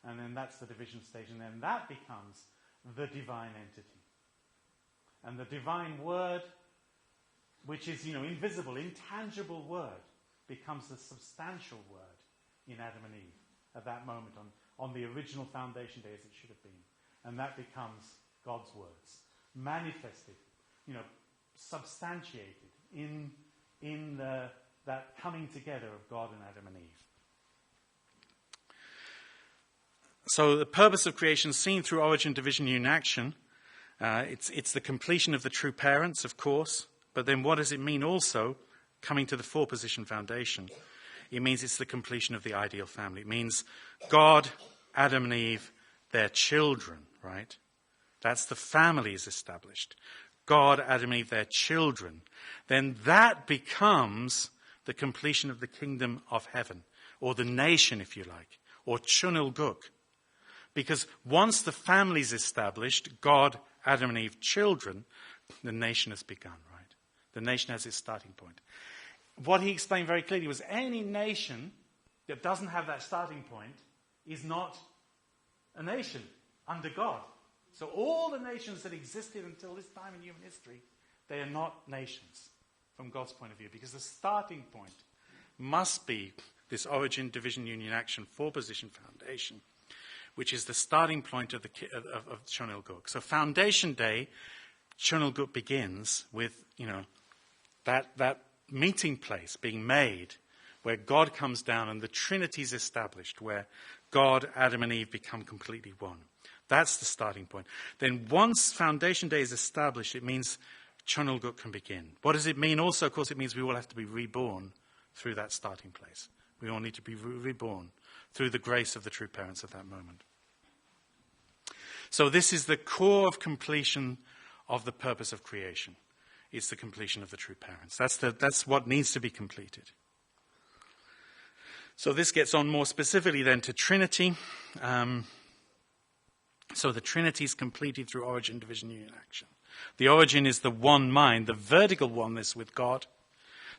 And then that's the division stage. And then that becomes the divine entity. And the divine word, which is, invisible, intangible word, becomes the substantial word in Adam and Eve at that moment on the original foundation day as it should have been. And that becomes God's words, manifested, substantiated in that coming together of God and Adam and Eve. So the purpose of creation seen through origin, division, union, action, it's the completion of the true parents, of course, but then what does it mean also, coming to the four-position foundation? It means it's the completion of the ideal family. It means God, Adam and Eve, their children, right? That's the family is established. God, Adam and Eve, their children. Then that becomes the completion of the kingdom of heaven, or the nation, if you like, or chunilguk. Because once the family is established, God, Adam and Eve, children, the nation has begun, right? The nation has its starting point. What he explained very clearly was any nation that doesn't have that starting point is not a nation under God. So all the nations that existed until this time in human history, they are not nations from God's point of view, because the starting point must be this origin, division, union, action, four-position foundation, which is the starting point of chunilguk. So foundation day, chunilguk begins with, that meeting place being made where God comes down and the Trinity is established, where God, Adam and Eve become completely one. That's the starting point. Then once foundation day is established, it means chonulgut can begin. What does it mean? Also, of course, it means we all have to be reborn through that starting place. We all need to be reborn through the grace of the true parents at that moment. So this is the core of completion of the purpose of creation. It's the completion of the true parents. That's what needs to be completed. So this gets on more specifically then to Trinity. So the Trinity is completed through origin, division, union, action. The origin is the one mind, the vertical oneness with God,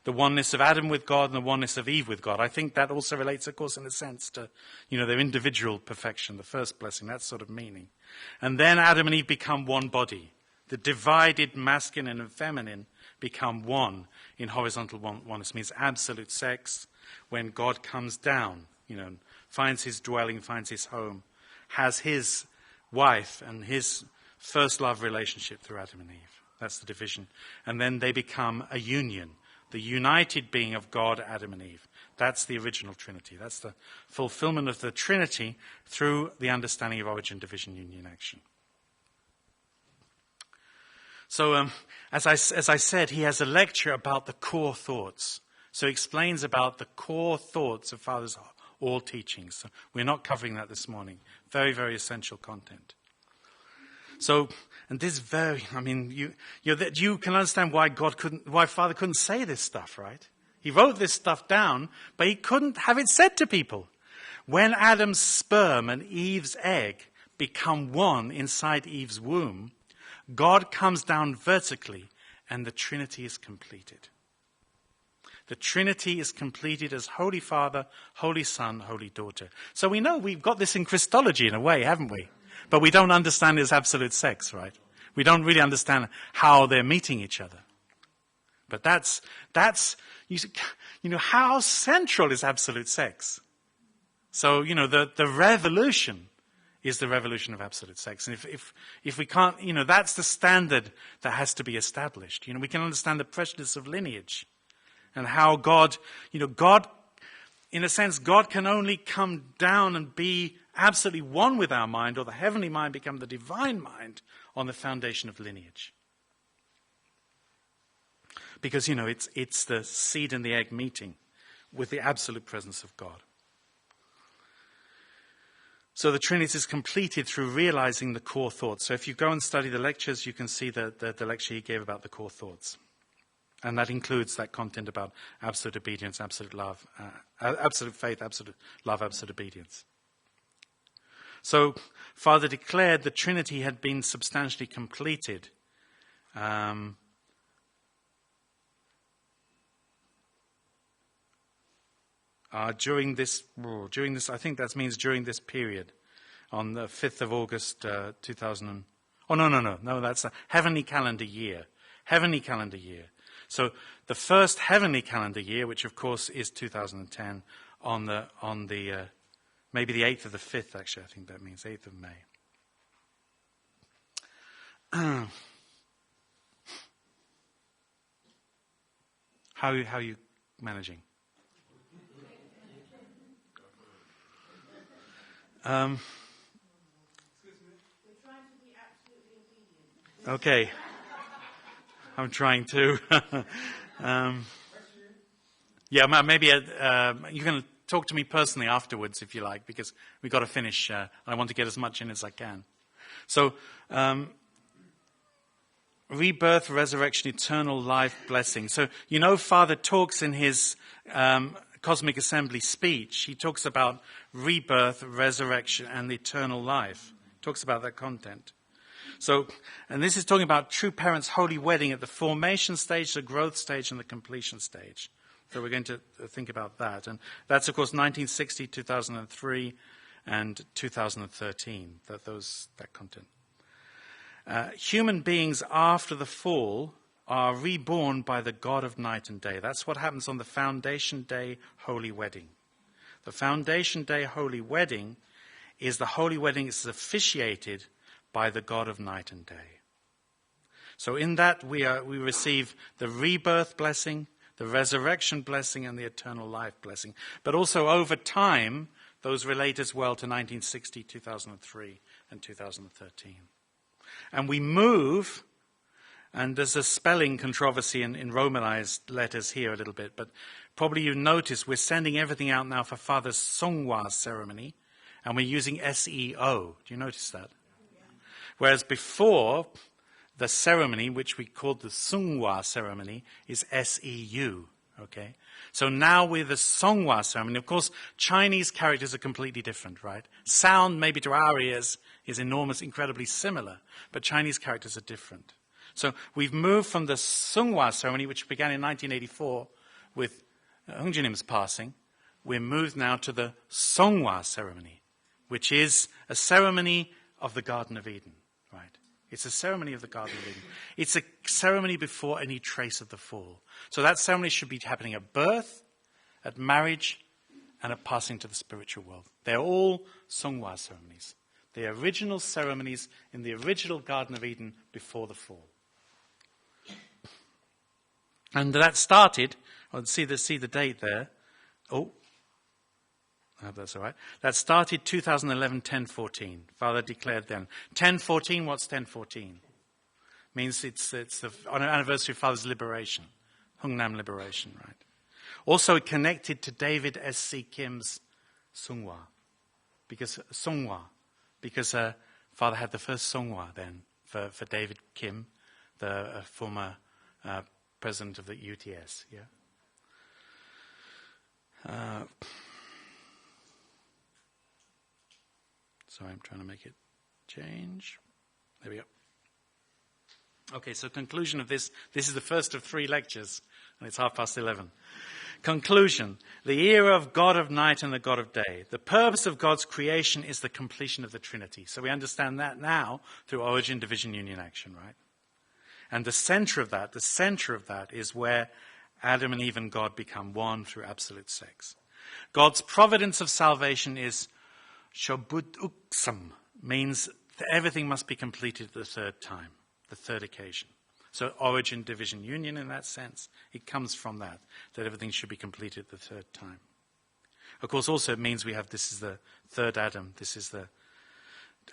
the oneness of Adam with God, and the oneness of Eve with God. I think that also relates, of course, in a sense to, their individual perfection, the first blessing, that sort of meaning. And then Adam and Eve become one body. The divided masculine and feminine become one in horizontal oneness. It means absolute sex when God comes down, finds his dwelling, finds his home, has his wife and his first love relationship through Adam and Eve. That's the division. And then they become a union, the united being of God, Adam and Eve. That's the original Trinity. That's the fulfillment of the Trinity through the understanding of origin, division, union, action. So, as I said, he has a lecture about the core thoughts. So he explains about the core thoughts of Father's all teachings. So we're not covering that this morning. Very, very essential content. So, and this you can understand why Father couldn't say this stuff, right? He wrote this stuff down, but he couldn't have it said to people. When Adam's sperm and Eve's egg become one inside Eve's womb, God comes down vertically and the Trinity is completed. The Trinity is completed as Holy Father, Holy Son, Holy Daughter. So we know we've got this in Christology in a way, haven't we? But we don't understand his absolute sex, right? We don't really understand how they're meeting each other. But that's how central is absolute sex? So, the revolution is the revolution of absolute sex. And if we can't, that's the standard that has to be established. We can understand the preciousness of lineage and how God, in a sense, God can only come down and be absolutely one with our mind, or the heavenly mind become the divine mind on the foundation of lineage. Because, it's the seed and the egg meeting with the absolute presence of God. So the Trinity is completed through realizing the core thoughts. So if you go and study the lectures, you can see the lecture he gave about the core thoughts. And that includes that content about absolute obedience, absolute love, absolute faith, absolute love, absolute obedience. So Father declared the Trinity had been substantially completed. During this, I think that means during this period, on the 5th of August, 2000. No, that's a heavenly calendar year. Heavenly calendar year. So the first heavenly calendar year, which of course is 2010, on the maybe the 8th of the 5th, actually, I think that means 8th of May. How are you managing? Okay. I'm trying to. Maybe you can talk to me personally afterwards if you like, because we've got to finish. I want to get as much in as I can. So, rebirth, resurrection, eternal life, blessing. So, Father talks in his Cosmic Assembly speech. He talks about rebirth, resurrection, and eternal life. He talks about that content. So, and this is talking about true parents' holy wedding at the formation stage, the growth stage, and the completion stage. So we're going to think about that. And that's, of course, 1960, 2003, and 2013, that content. Human beings after the fall are reborn by the God of night and day. That's what happens on the Foundation Day Holy Wedding. The Foundation Day Holy Wedding is the holy wedding is officiated by the God of night and day. So in that we receive the rebirth blessing, the resurrection blessing and the eternal life blessing. But also over time, those relate as well to 1960, 2003, and 2013. And we move, and there's a spelling controversy in Romanized letters here a little bit, but probably you notice we're sending everything out now for Father's Songwa ceremony, and we're using SEO. Do you notice that? Whereas before, the ceremony, which we called the Songwa ceremony, is SEU. Okay? So now with the Songwa ceremony, of course, Chinese characters are completely different, right? Sound, maybe to our ears, is incredibly similar, but Chinese characters are different. So we've moved from the Songwa ceremony, which began in 1984 with Hung Jinim's passing. We're moved now to the Songwa ceremony, which is a ceremony of the Garden of Eden, right? It's a ceremony of the Garden of Eden. It's a ceremony before any trace of the fall. So that ceremony should be happening at birth, at marriage, and at passing to the spiritual world. They're all Songwa ceremonies. The original ceremonies in the original Garden of Eden before the fall. And that started, see the date there. Oh, I hope that's all right. That started 2011, 10/14. Father declared then. 10/14, what's 10/14? Means it's the anniversary of Father's liberation. Hungnam liberation, right? Also connected to David S.C. Kim's Songwa. Because Father had the first Songwa then for David Kim, the former president of the UTS, yeah? Sorry, I'm trying to make it change. There we go. Okay, so conclusion of this. This is the first of 3 lectures, and it's 11:30. Conclusion. The era of God of night and the God of day. The purpose of God's creation is the completion of the Trinity. So we understand that now through origin, division, union, action, right? And the center of that is where Adam and Eve and God become one through absolute sex. God's providence of salvation is chobudeuksam, means that everything must be completed the third time, the third occasion. So origin, division, union in that sense, it comes from that everything should be completed the third time. Of course, also it means this is the third Adam, this is the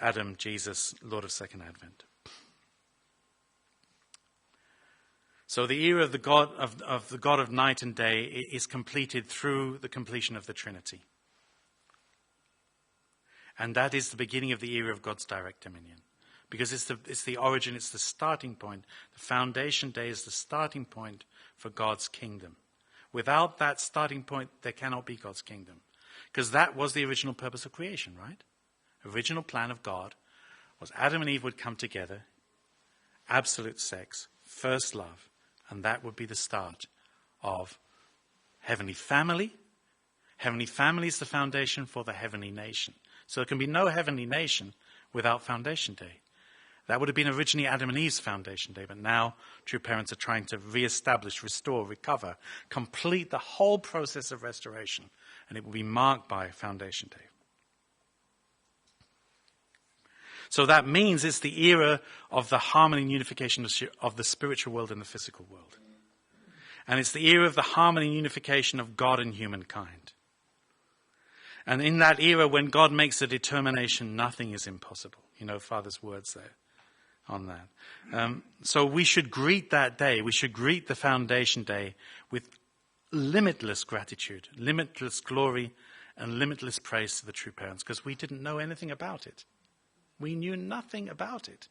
Adam, Jesus, Lord of Second Advent. So the era of the God of night and day is completed through the completion of the Trinity. And that is the beginning of the era of God's direct dominion. Because it's the origin, it's the starting point. The foundation day is the starting point for God's kingdom. Without that starting point, there cannot be God's kingdom. Because that was the original purpose of creation, right? Original plan of God was Adam and Eve would come together, absolute sex, first love, and that would be the start of heavenly family. Heavenly family is the foundation for the heavenly nation. So there can be no heavenly nation without foundation day. That would have been originally Adam and Eve's foundation day, but now true parents are trying to reestablish, restore, recover, complete the whole process of restoration, and it will be marked by foundation day. So that means it's the era of the harmony and unification of the spiritual world and the physical world. And it's the era of the harmony and unification of God and humankind. And in that era, when God makes a determination, nothing is impossible. You know, Father's words there on that. So we should greet that day. We should greet the foundation day with limitless gratitude, limitless glory, and limitless praise to the true parents, because we didn't know anything about it. We knew nothing about it.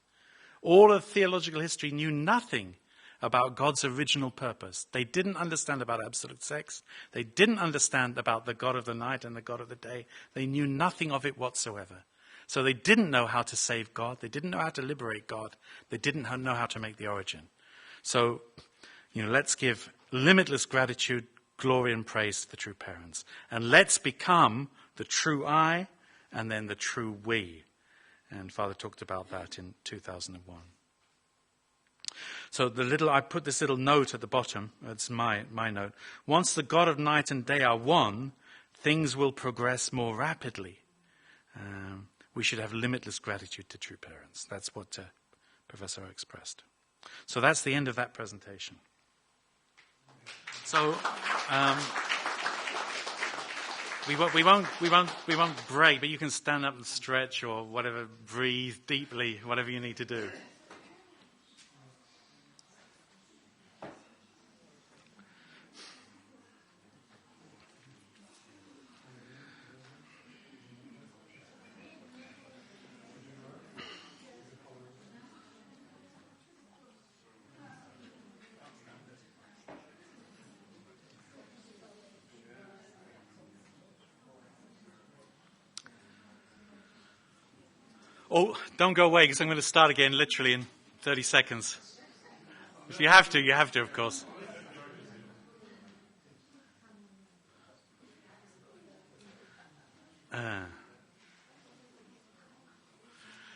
All of theological history knew nothing about God's original purpose. They didn't understand about absolute sex. They didn't understand about the God of the night and the God of the day. They knew nothing of it whatsoever. So they didn't know how to save God. They didn't know how to liberate God. They didn't know how to make the origin. So, let's give limitless gratitude, glory, and praise to the true parents. And let's become the true I and then the true we. And Father talked about that in 2001. So I put this little note at the bottom. It's my note. Once the God of night and day are one, things will progress more rapidly. We should have limitless gratitude to true parents. That's what Professor expressed. So that's the end of that presentation. So we won't break, but you can stand up and stretch or whatever, breathe deeply, whatever you need to do. Oh, don't go away, because I'm going to start again literally in 30 seconds. If you have to, of course.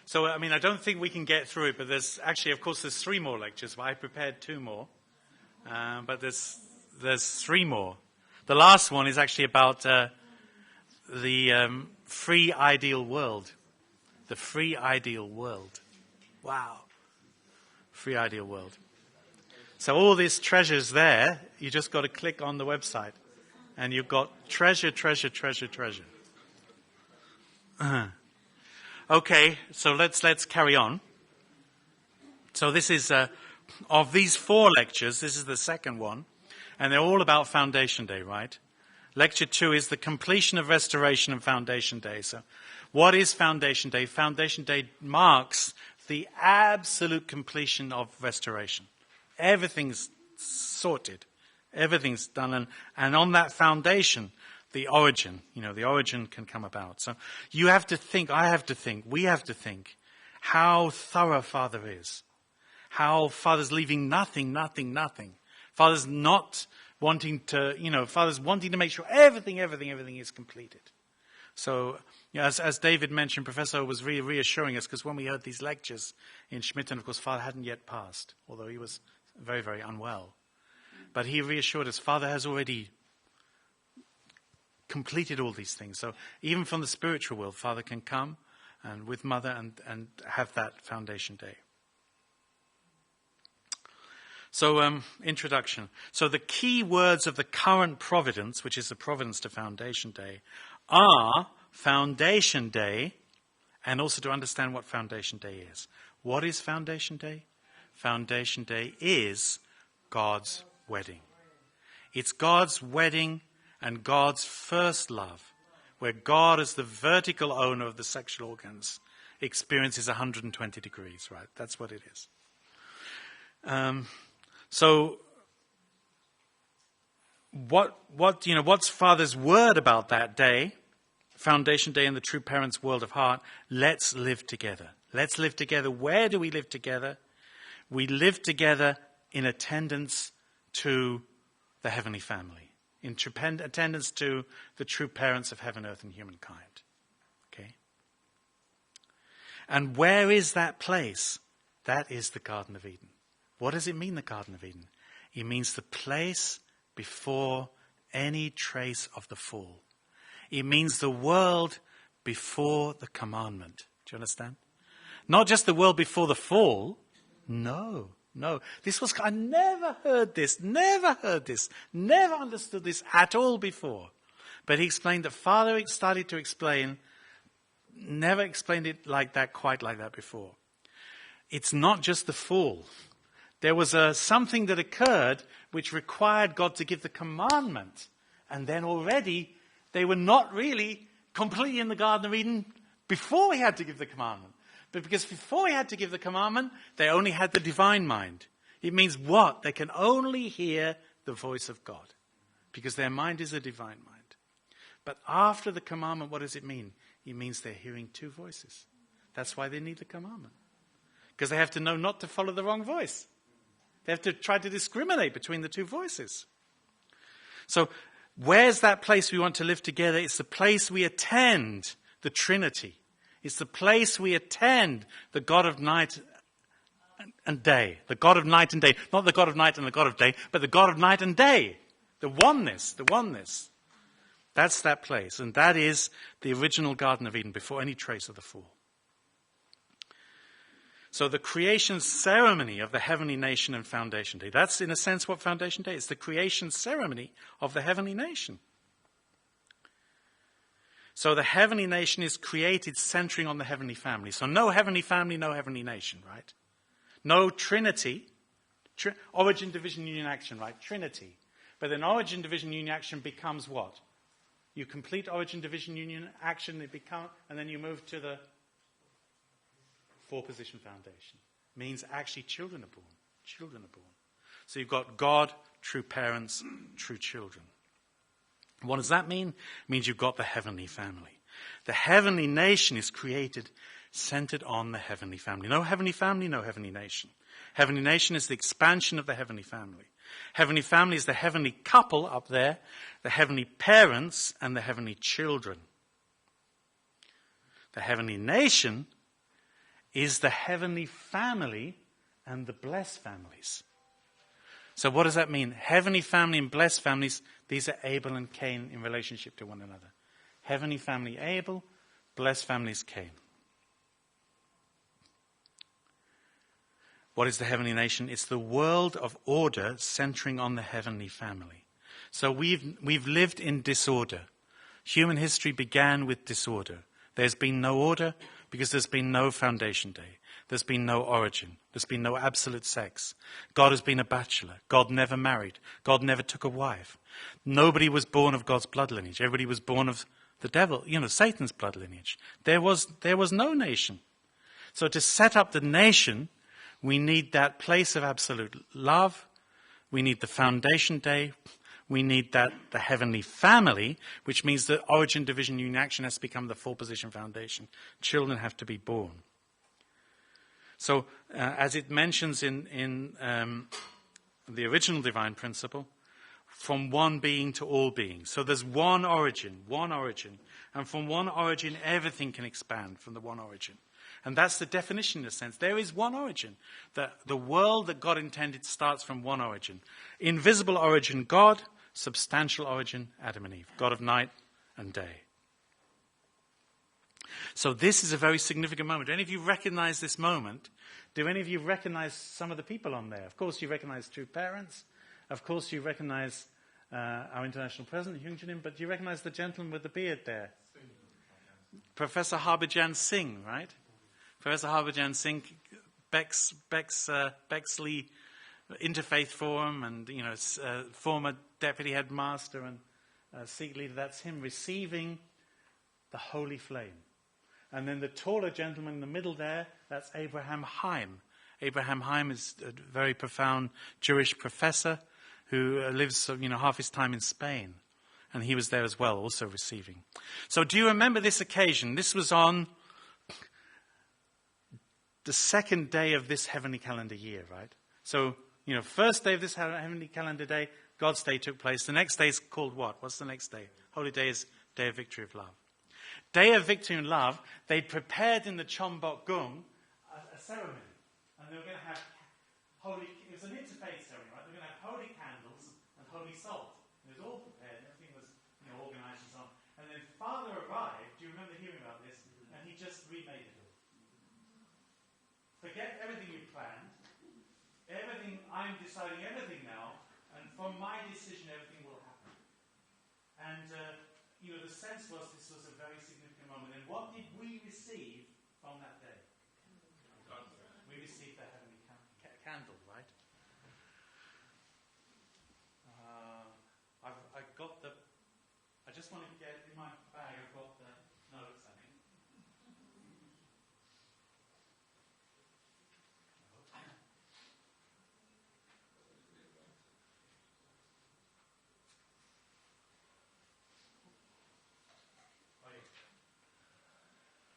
So, I mean, I don't think we can get through it, but there's 3 more lectures. I prepared 2 more, but there's 3 more. The last one is actually about the free ideal world. The free ideal world. Wow. Free ideal world. So all these treasures there, you just got to click on the website. And you've got treasure. Okay, so let's carry on. So this is, of these 4 lectures, this is the second one. And they're all about Foundation Day, right? Lecture 2 is the completion of restoration and Foundation Day. So what is Foundation Day? Foundation Day marks the absolute completion of restoration. Everything's sorted. Everything's done. And on that foundation, the origin can come about. So you have to think, I have to think, we have to think how thorough Father is. How Father's leaving nothing. Father's not wanting to, Father's wanting to make sure everything is completed. So, as David mentioned, Professor was reassuring us, because when we heard these lectures in Schmitten, of course, Father hadn't yet passed, although he was very, very unwell. But he reassured us, Father has already completed all these things. So even from the spiritual world, Father can come and with Mother and have that Foundation Day. So, introduction. So the key words of the current providence, which is the providence to Foundation Day, are Foundation Day, and also to understand what Foundation Day is. What is Foundation Day? Foundation Day is God's wedding. It's God's wedding and God's first love, where God, as the vertical owner of the sexual organs, experiences 120 degrees, right? That's what it is. So, what's Father's word about that day? Foundation Day in the true parent's world of heart. Let's live together. Let's live together. Where do we live together? We live together in attendance to the heavenly family, in attendance to the true parents of heaven, earth, and humankind. Okay? And where is that place? That is the Garden of Eden. What does it mean, the Garden of Eden? It means the place before any trace of the fall. It means the world before the commandment. Do you understand? Not just the world before the fall. No. I never heard this, never understood this at all before. But he explained that Father started to explain, never explained it quite like that before. It's not just the fall. There was something that occurred which required God to give the commandment. And then already they were not really completely in the Garden of Eden before he had to give the commandment. But because before he had to give the commandment, they only had the divine mind. It means what? They can only hear the voice of God, because their mind is a divine mind. But after the commandment, what does it mean? It means they're hearing 2 voices. That's why they need the commandment. Because they have to know not to follow the wrong voice. They have to try to discriminate between the 2 voices. So where's that place we want to live together? It's the place we attend the Trinity. It's the place we attend the God of night and day. The God of night and day. Not the God of night and the God of day, but the God of night and day. The oneness. That's that place. And that is the original Garden of Eden before any trace of the fall. So the creation ceremony of the heavenly nation and foundation day. That's in a sense what foundation day is. It's the creation ceremony of the heavenly nation. So the heavenly nation is created centering on the heavenly family. So no heavenly family, no heavenly nation, right? No Trinity. Origin, division, union, action, right? Trinity. But then origin, division, union, action becomes what? You complete origin, division, union, action, and then you move to the four-position foundation. Means actually children are born. Children are born. So you've got God, true parents, true children. What does that mean? It means you've got the heavenly family. The heavenly nation is created centered on the heavenly family. No heavenly family, no heavenly nation. Heavenly nation is the expansion of the heavenly family. Heavenly family is the heavenly couple up there, the heavenly parents, and the heavenly children. The heavenly nation is the heavenly family and the blessed families. So what does that mean? Heavenly family and blessed families, these are Abel and Cain in relationship to one another. Heavenly family Abel, blessed family is Cain. What is the heavenly nation? It's the world of order centering on the heavenly family. So we've lived in disorder. Human history began with disorder. There's been no order because there's been no foundation day. There's been no origin. There's been no absolute sex. God has been a bachelor. God never married. God never took a wife. Nobody was born of God's blood lineage. Everybody was born of the devil, Satan's blood lineage. There was no nation. So to set up the nation, we need that place of absolute love. We need the foundation day. We need the heavenly family, which means that origin, division, union, action has to become the four-position foundation. Children have to be born. So, as it mentions in the original divine principle, from one being to all beings. So there's one origin, and from one origin everything can expand from the one origin. And that's the definition in a sense. There is one origin. The world that God intended starts from one origin. Invisible origin, God. Substantial origin, Adam and Eve. God of night and day. So this is a very significant moment. Do any of you recognize this moment? Do any of you recognize some of the people on there? Of course you recognize true parents. Of course you recognize our international president, Hyung Jin, but do you recognize the gentleman with the beard there? Professor Harbhajan Singh, right? Professor Harbhajan Singh, Bexley Interfaith Forum, and former deputy headmaster and Sikh leader. That's him receiving the holy flame. And then the taller gentleman in the middle there, that's Abraham Haim. Abraham Haim is a very profound Jewish professor who lives half his time in Spain. And he was there as well, also receiving. So do you remember this occasion? This was on the second day of this heavenly calendar year, right? So, first day of this heavenly calendar day, God's day took place. The next day is called what? What's the next day? Holy day is Day of Victory of Love. Day of Victory and Love, they'd prepared in the chobudeuksam a ceremony. And they were going to have it was an interfaith ceremony, right? They were going to have holy candles and holy salt. And it was all prepared, everything was organized and so on. And then Father arrived, do you remember hearing about this? And he just remade it all. Forget everything you planned. I'm deciding everything now, and from my decision everything will happen. And, the sense was this was a very significant moment. And what did we receive from that day? We received the heavenly candle, right? I just want to get in my bag, I've got the notes, I think.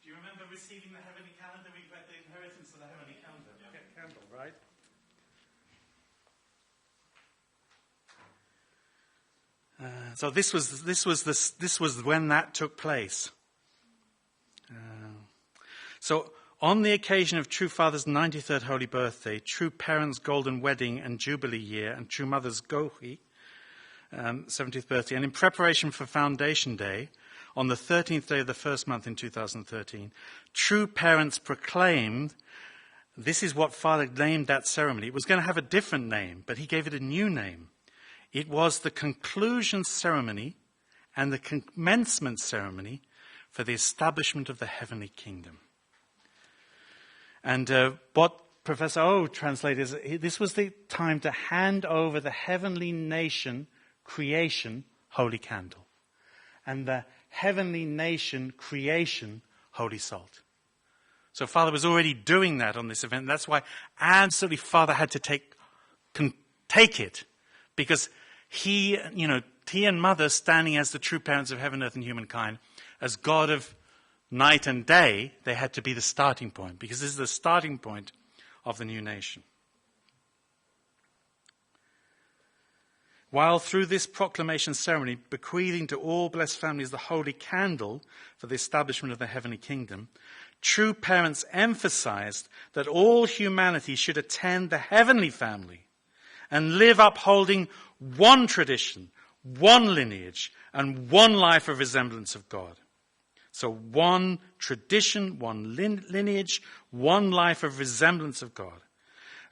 Do you remember receiving the heavenly calendar? We read the inheritance of the heavenly calendar. Yeah. Candle, right? So this was when that took place. So on the occasion of True Father's 93rd holy birthday, True Parents' golden wedding and jubilee year, and True Mother's Gohi, 70th birthday, and in preparation for Foundation Day, on the 13th day of the first month in 2013, True Parents proclaimed This is what Father named that ceremony. It was going to have a different name, but he gave it a new name. It was the conclusion ceremony and the commencement ceremony for the establishment of the heavenly kingdom. And what Professor O translated is, this was the time to hand over the heavenly nation creation holy candle and the heavenly nation creation holy salt. So Father was already doing that on this event. That's why absolutely Father had to take it, because he and Mother, standing as the true parents of heaven, earth, and humankind, as God of night and day, they had to be the starting point, because this is the starting point of the new nation. While through this proclamation ceremony, bequeathing to all blessed families the holy candle for the establishment of the heavenly kingdom, true parents emphasized that all humanity should attend the heavenly family and live upholding one tradition, one lineage, and one life of resemblance of God. So one tradition, one lineage, one life of resemblance of God.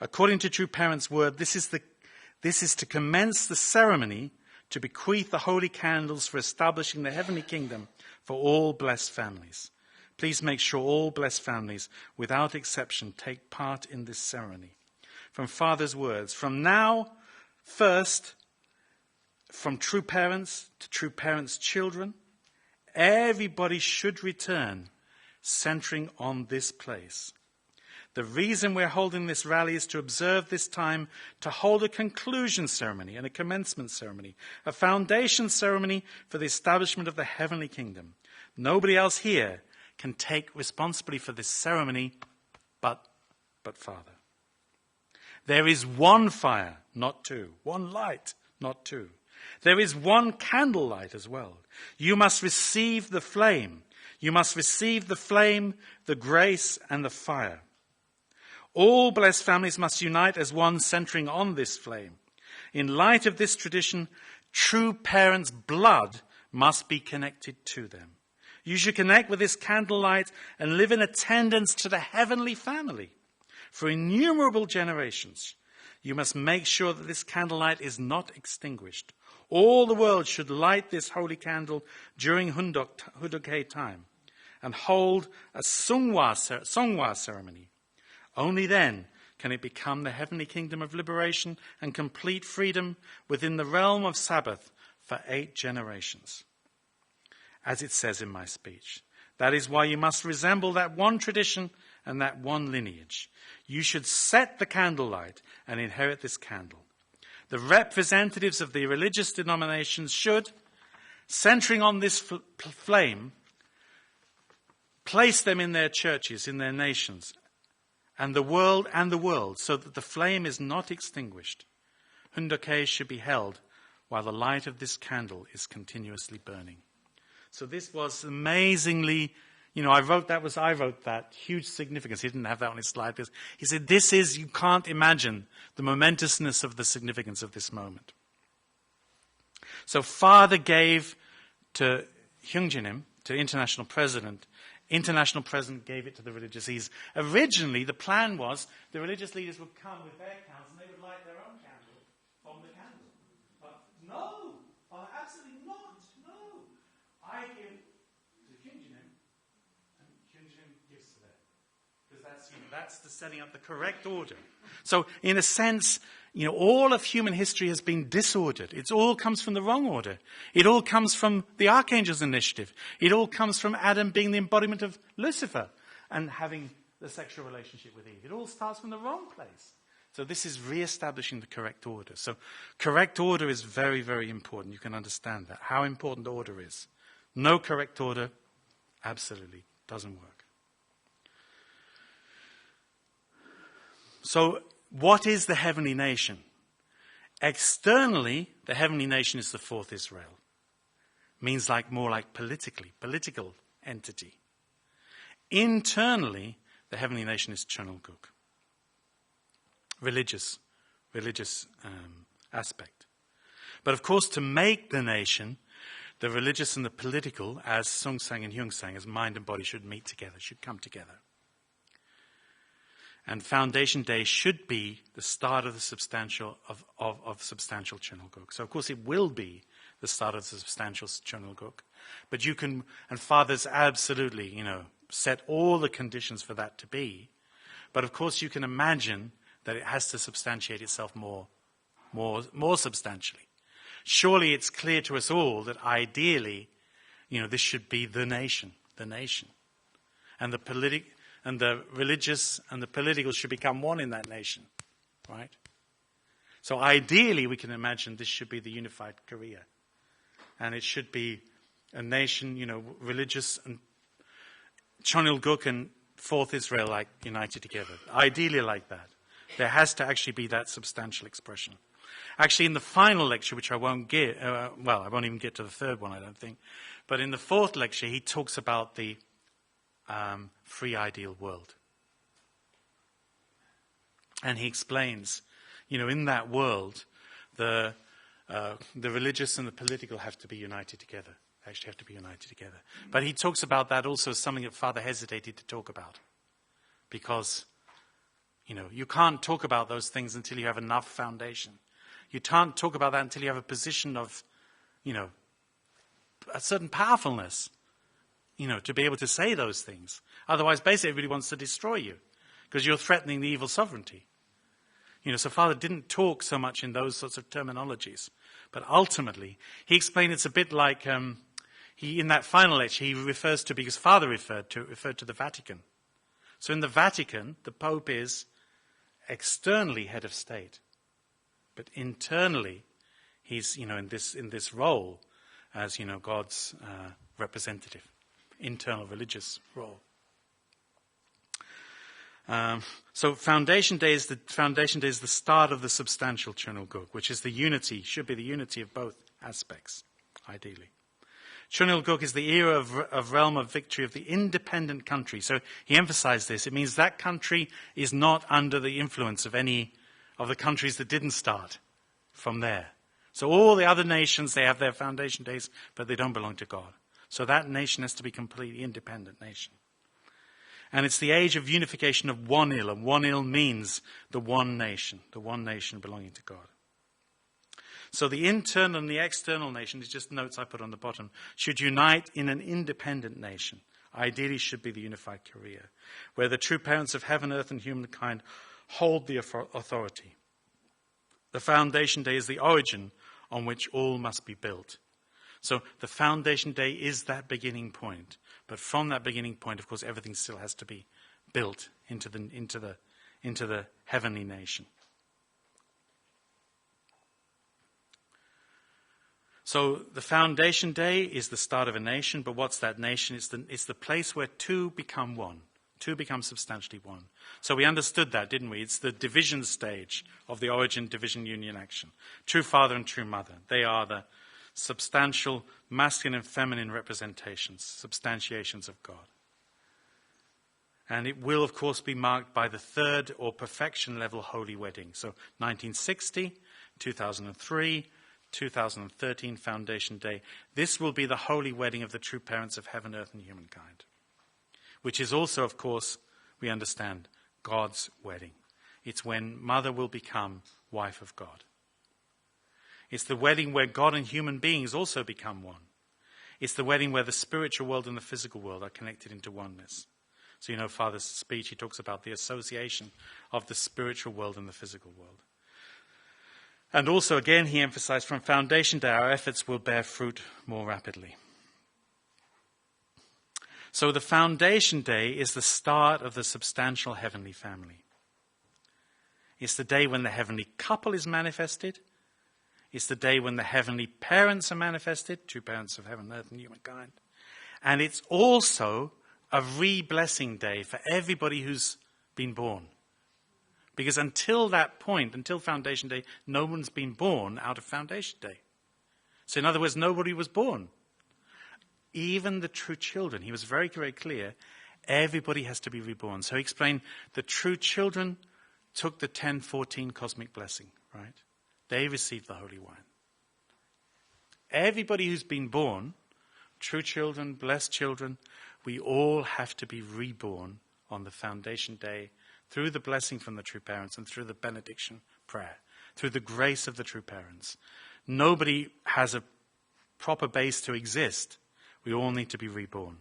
According to true parents' word, this is to commence the ceremony to bequeath the holy candles for establishing the heavenly kingdom for all blessed families. Please make sure all blessed families, without exception, take part in this ceremony. From Father's words, from now, first, from true parents to true parents' children, everybody should return, centering on this place. The reason we're holding this rally is to observe this time to hold a conclusion ceremony and a commencement ceremony, a foundation ceremony for the establishment of the heavenly kingdom. Nobody else here can take responsibility for this ceremony but Father. There is one fire, not two. One light, not two. There is one candlelight as well. You must receive the flame. You must receive the flame, the grace, and the fire. All blessed families must unite as one, centering on this flame. In light of this tradition, true parents' blood must be connected to them. You should connect with this candlelight and live in attendance to the heavenly family. For innumerable generations, you must make sure that this candlelight is not extinguished. All the world should light this holy candle during Hundok time and hold a Songwa ceremony. Only then can it become the heavenly kingdom of liberation and complete freedom within the realm of Sabbath for 8 generations. As it says in my speech, that is why you must resemble that one tradition and that one lineage. You should set the candlelight and inherit this candle. The representatives of the religious denominations should, centering on this flame, place them in their churches, in their nations, and the world, so that the flame is not extinguished. Hundoke should be held while the light of this candle is continuously burning. So this was amazingly, I wrote that, huge significance. He didn't have that on his slide. He said, you can't imagine the momentousness of the significance of this moment. So Father gave to Hyungjinim, to International President gave it to the religious leaders. Originally, the plan was the religious leaders would come with their candles and they would light their own candle from the candle. But no, absolutely not, no. I give to Hyungjinim and Hyungjinim gives to them. Because that's the setting up the correct order. So, in a sense, all of human history has been disordered. It all comes from the wrong order. It all comes from the Archangel's initiative. It all comes from Adam being the embodiment of Lucifer and having the sexual relationship with Eve. It all starts from the wrong place. So this is re-establishing the correct order. So correct order is very, very important. You can understand that, how important order is. No correct order, absolutely doesn't work. So what is the heavenly nation? Externally, the heavenly nation is the fourth Israel. Means more like political entity. Internally, the heavenly nation is Chonolguk. Religious aspect. But of course, to make the nation, the religious and the political, as Sungsang and Hyungsang, as mind and body, should meet together, should come together. And Foundation Day should be the start of the substantial Chonulguk. So of course it will be the start of the substantial Chonulguk. But you can, and fathers absolutely, set all the conditions for that to be. But of course you can imagine that it has to substantiate itself more substantially. Surely it's clear to us all that ideally, this should be the nation. And the religious and the political should become one in that nation, right? So ideally we can imagine this should be the unified Korea. And it should be a nation, religious and Chonulguk and Fourth Israel like united together. Ideally like that. There has to actually be that substantial expression. Actually, in the final lecture, which I won't get, I won't even get to the third one, I don't think. But in the fourth lecture, he talks about the free ideal world. And he explains, in that world, the religious and the political have to be united together. They actually have to be united together. But he talks about that also as something that Father hesitated to talk about. Because, you can't talk about those things until you have enough foundation. You can't talk about that until you have a position of, a certain powerfulness, to be able to say those things. Otherwise, basically, everybody wants to destroy you because you're threatening the evil sovereignty. So Father didn't talk so much in those sorts of terminologies. But ultimately, he explained it's a bit like, in that final lecture, he refers to, because Father referred to the Vatican. So in the Vatican, the Pope is externally head of state. But internally, he's, in this role as, God's representative, internal religious role. So Foundation Day is the start of the substantial Chonulguk, which is should be the unity of both aspects, ideally. Chonulguk is the era of realm of victory of the independent country. So he emphasized this. It means that country is not under the influence of any of the countries that didn't start from there. So all the other nations, they have their foundation days, but they don't belong to God. So that nation has to be a completely independent nation. And it's the age of unification of one il, and one il means the one nation belonging to God. So the internal and the external nation, is just notes I put on the bottom, should unite in an independent nation. Ideally should be the unified Korea, where the true parents of heaven, earth and humankind hold the authority. The Foundation Day is the origin on which all must be built. So the Foundation Day is that beginning point. But from that beginning point, of course, everything still has to be built into the heavenly nation. So the Foundation Day is the start of a nation, but what's that nation? It's the place where two become one. Two become substantially one. So we understood that, didn't we? It's the division stage of the origin, division, union, action. True father and true mother. They are the substantial masculine and feminine representations, substantiations of God. And it will, of course, be marked by the third or perfection level holy wedding. So 1960, 2003, 2013 Foundation Day. This will be the holy wedding of the true parents of heaven, earth and humankind. Which is also, of course, we understand, God's wedding. It's when mother will become wife of God. It's the wedding where God and human beings also become one. It's the wedding where the spiritual world and the physical world are connected into oneness. So Father's speech, he talks about the association of the spiritual world and the physical world. And also, again, he emphasized from Foundation Day, our efforts will bear fruit more rapidly. So the Foundation Day is the start of the substantial heavenly family. It's the day when the heavenly couple is manifested. It's the day when the heavenly parents are manifested, true parents of heaven, earth, and humankind. And it's also a re-blessing day for everybody who's been born. Because until that point, until Foundation Day, no one's been born out of Foundation Day. So in other words, nobody was born. Even the true children. He was very, very clear. Everybody has to be reborn. So he explained the true children took the 10-14 cosmic blessing, right? They received the holy wine. Everybody who's been born, true children, blessed children, we all have to be reborn on the Foundation Day, through the blessing from the true parents and through the benediction prayer, through the grace of the true parents. Nobody has a proper base to exist. We all need to be reborn.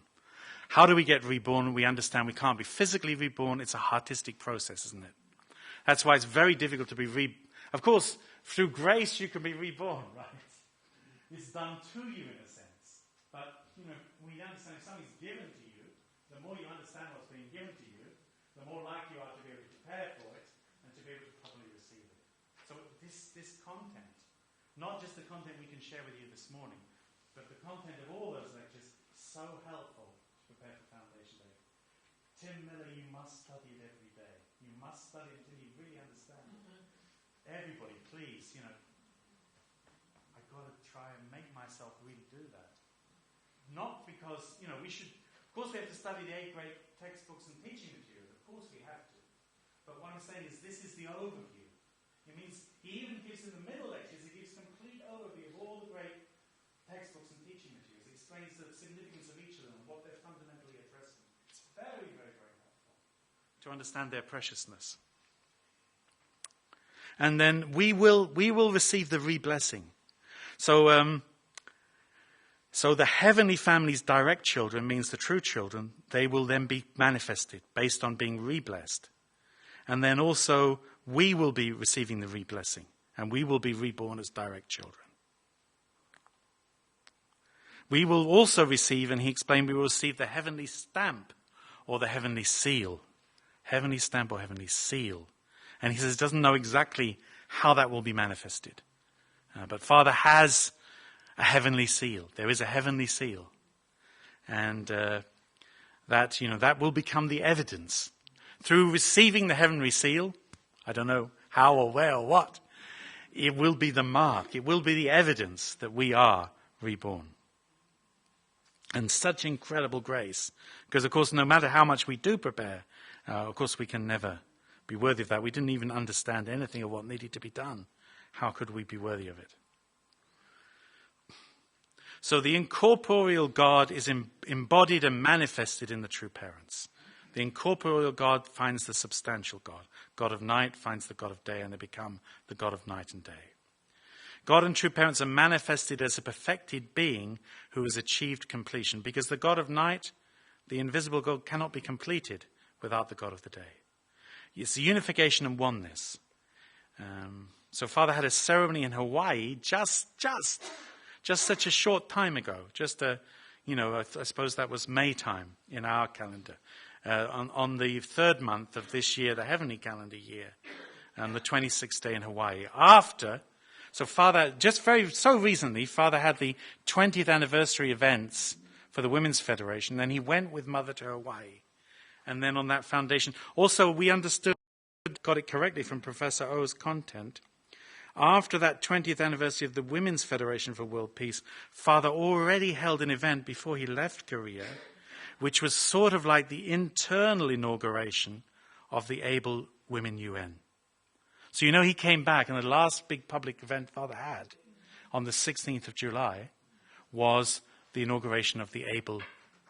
How do we get reborn? We understand we can't be physically reborn. It's a heartistic process, isn't it? That's why it's very difficult to be Of course, through grace you can be reborn, right? It's done to you in a sense. But, we understand if something's given to you, the more you understand what's being given to you, the more likely you are to be able to prepare for it and to be able to properly receive it. So this content, not just the content we can share with you this morning, but the content of all those lectures, so helpful to prepare for Foundation Day. Tim Miller, you must study it every day. You must study it until you really understand it. Everybody, please, I've got to try and make myself really do that. Not because, we should, of course we have to study the 8 great textbooks and teaching materials. Of course we have to. But what I'm saying is this is the overview. It means he even gives in the middle lectures, he gives complete overview of all the great textbooks and teaching materials. He explains the significance of each of them and what they're fundamentally addressing. It's very, very, very helpful to understand their preciousness. And then we will receive the re-blessing. So the heavenly family's direct children means the true children. They will then be manifested based on being re-blessed. And then also we will be receiving the re-blessing. And we will be reborn as direct children. We will also receive, and he explained, we will receive the heavenly stamp or the heavenly seal. Heavenly stamp or heavenly seal. And he says he doesn't know exactly how that will be manifested. But Father has a heavenly seal. There is a heavenly seal. And that will become the evidence. Through receiving the heavenly seal, I don't know how or where or what, it will be the mark. It will be the evidence that we are reborn. And such incredible grace. Because, of course, no matter how much we do prepare, of course, we can never be worthy of that. We didn't even understand anything of what needed to be done. How could we be worthy of it? So the incorporeal God is embodied and manifested in the true parents. The incorporeal God finds the substantial God. God of night finds the God of day, and they become the God of night and day. God and true parents are manifested as a perfected being who has achieved completion, because the God of night, the invisible God, cannot be completed without the God of the day. It's the unification and oneness. So Father had a ceremony in Hawaii just such a short time ago. I suppose that was May time in our calendar. On the 3rd month of this year, the heavenly calendar year, on the 26th day in Hawaii. So Father, so recently, Father had the 20th anniversary events for the Women's Federation. Then he went with Mother to Hawaii. And then on that foundation, also we got it correctly from Professor O's content. After that 20th anniversary of the Women's Federation for World Peace, Father already held an event before he left Korea, which was sort of like the internal inauguration of the Able Women UN. So he came back, and the last big public event Father had on the 16th of July was the inauguration of the Able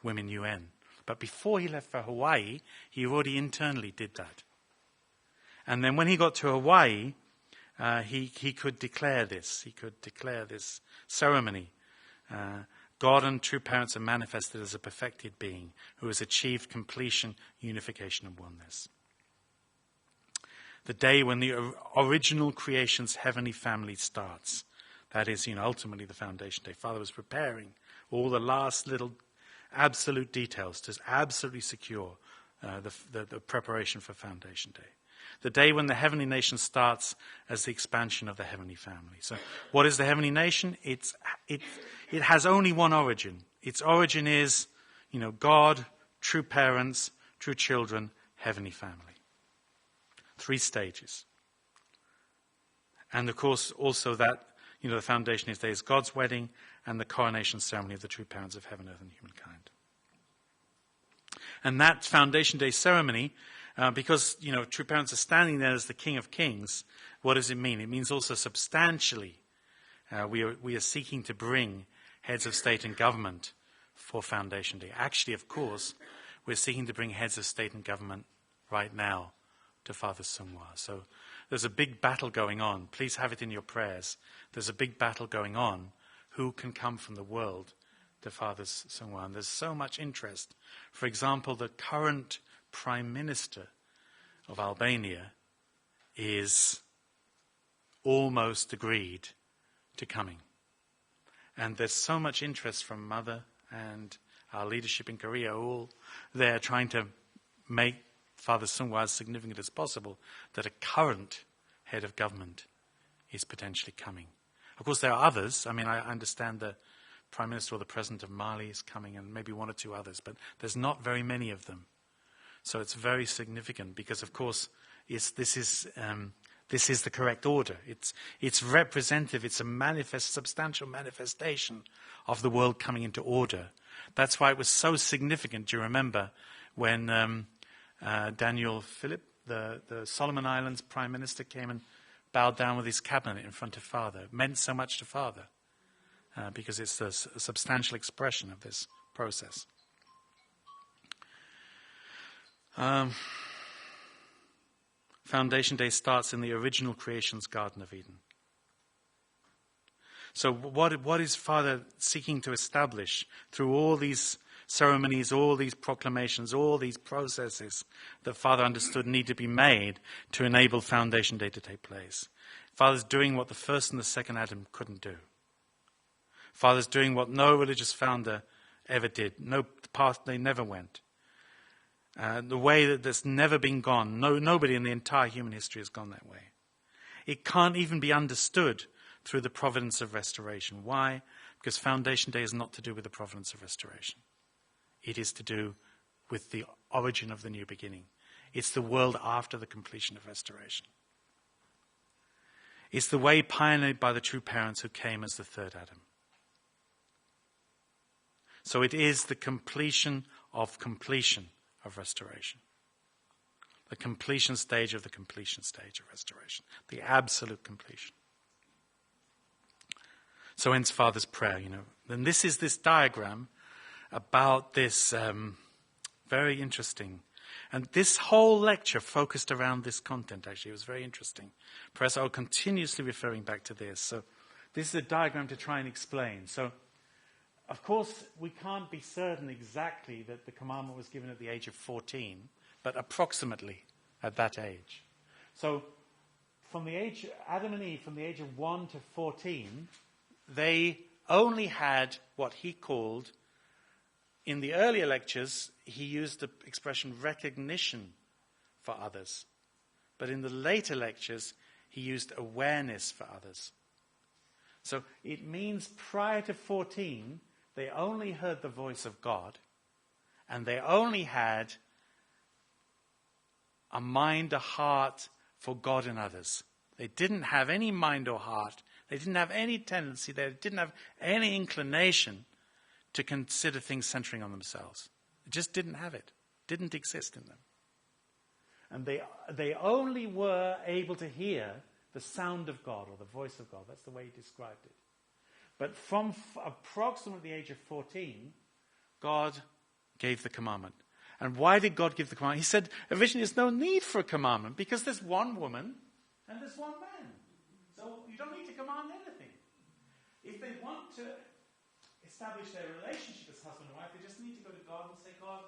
Women UN. But before he left for Hawaii, he already internally did that. And then when he got to Hawaii, he could declare this. He could declare this ceremony. God and true parents are manifested as a perfected being who has achieved completion, unification, and oneness. The day when the original creation's heavenly family starts. That is, ultimately the Foundation Day. Father was preparing all the last little absolute details to absolutely secure the preparation for Foundation Day. The day when the heavenly nation starts as the expansion of the heavenly family. So what is the heavenly nation? It has only one origin. Its origin is, God, true parents, true children, heavenly family. 3 stages. And of course also that, the foundation is there is God's wedding and the coronation ceremony of the true parents of heaven, earth, and humankind. And that Foundation Day ceremony, because, true parents are standing there as the King of Kings, what does it mean? It means also substantially we are seeking to bring heads of state and government for Foundation Day. Actually, of course, we're seeking to bring heads of state and government right now to Father Sungwa. So there's a big battle going on. Please have it in your prayers. There's a big battle going on. Who can come from the world to Father Sungwa? And there's so much interest. For example, the current Prime Minister of Albania is almost agreed to coming. And there's so much interest from Mother and our leadership in Korea, all there trying to make Father Sungwa as significant as possible, that a current head of government is potentially coming. Of course, there are others. I mean, I understand the Prime Minister or the President of Mali is coming, and maybe one or two others, but there's not very many of them. So it's very significant because, of course, this is the correct order. It's representative. It's a substantial manifestation of the world coming into order. That's why it was so significant. Do you remember when Daniel Philip, the Solomon Islands Prime Minister, came and bowed down with his cabinet in front of Father? It meant so much to Father because it's a substantial expression of this process. Foundation Day starts in the original creation's Garden of Eden. So what is Father seeking to establish through all these ceremonies, all these proclamations, all these processes that Father understood need to be made to enable Foundation Day to take place? Father's doing what the first and the second Adam couldn't do. Father's doing what no religious founder ever did, no path they never went. The way that's never been gone. Nobody in the entire human history has gone that way. It can't even be understood through the providence of restoration. Why? Because Foundation Day is not to do with the providence of restoration. It is to do with the origin of the new beginning. It's the world after the completion of restoration. It's the way pioneered by the true parents who came as the third Adam. So it is the completion of restoration. The completion stage of the completion stage of restoration. The absolute completion. So hence Father's prayer, And this is this diagram about this very interesting. And this whole lecture focused around this content, actually. It was very interesting. Professor O continuously referring back to this. So this is a diagram to try and explain. So, of course, we can't be certain exactly that the commandment was given at the age of 14, but approximately at that age. So from the age, Adam and Eve, from the age of 1 to 14, they only had what he called, in the earlier lectures, he used the expression recognition for others. But in the later lectures, he used awareness for others. So it means prior to 14, they only heard the voice of God, and they only had a mind, a heart for God and others. They didn't have any mind or heart. They didn't have any tendency. They didn't have any inclination to consider things centering on themselves. They just didn't have it. Didn't exist in them. And they only were able to hear the sound of God or the voice of God. That's the way he described it. But from approximately the age of 14, God gave the commandment. And why did God give the commandment? He said, originally there's no need for a commandment because there's one woman and there's one man. So you don't need to command anything. If they want to establish their relationship as husband and wife, they just need to go to God and say, God,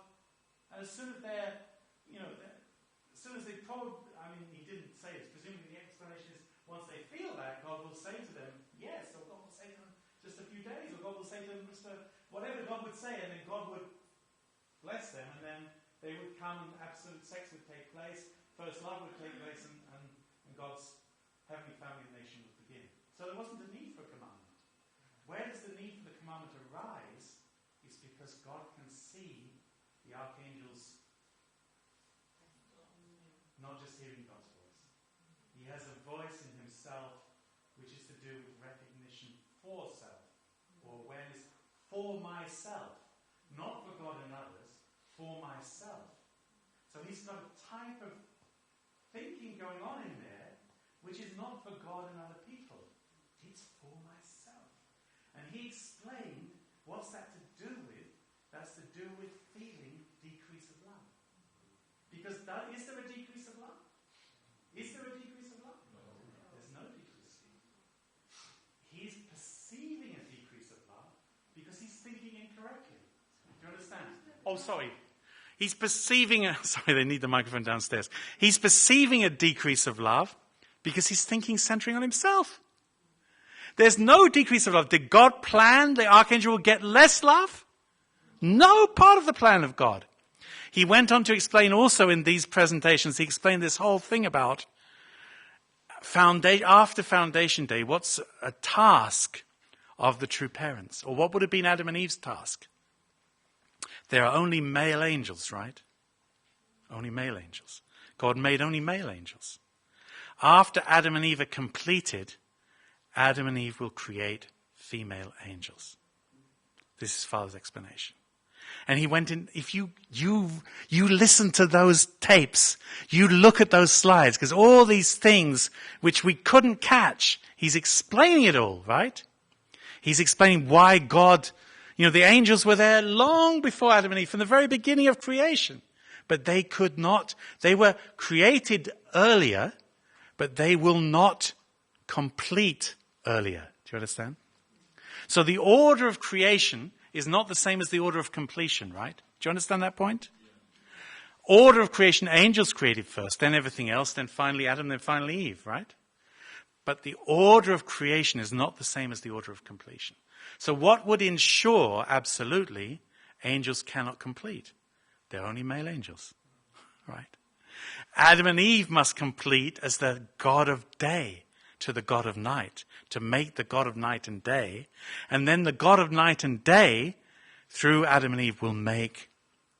and as soon as they're, as soon as they probably, he didn't say this, presumably the explanation is once they feel that, God will say to them, yes, or God will say to them just a few days, or God will say to them just whatever God would say, and then God would bless them, and then they would come, and absolute sex would take place, first love would take place, and God's heavenly family and nation would begin. So there wasn't a need for a commandment. Where does the need for the commandment arise? Is because God can see the archangels not just hearing God's voice. He has a voice in himself which is to do with recognition for self, or awareness for myself. Not for God and others, for myself. So he's got a type of thinking going on in there which is not for God and other people. It's for myself. And he explained what's that to do with? That's to do with feeling decrease of love. Because is there a decrease of love? Oh, sorry. He's perceiving sorry, they need the microphone downstairs. He's perceiving a decrease of love because he's thinking centering on himself. There's no decrease of love. Did God plan the archangel will get less love? No part of the plan of God. He went on to explain also in these presentations, he explained this whole thing about after Foundation Day, what's a task of the true parents? Or what would have been Adam and Eve's task? There are only male angels, right? Only male angels. God made only male angels. After Adam and Eve are completed, Adam and Eve will create female angels. This is Father's explanation. And he went in, if you listen to those tapes, you look at those slides, because all these things which we couldn't catch, he's explaining it all, right? He's explaining why God, the angels were there long before Adam and Eve, from the very beginning of creation. But they could not, they were created earlier, but they will not complete earlier. Do you understand? So the order of creation is not the same as the order of completion, right? Do you understand that point? Yeah. Order of creation, angels created first, then everything else, then finally Adam, then finally Eve, right? But the order of creation is not the same as the order of completion. So what would ensure, absolutely, angels cannot complete? They're only male angels, right? Adam and Eve must complete as the God of day to the God of night, to make the God of night and day. And then the God of night and day, through Adam and Eve, will make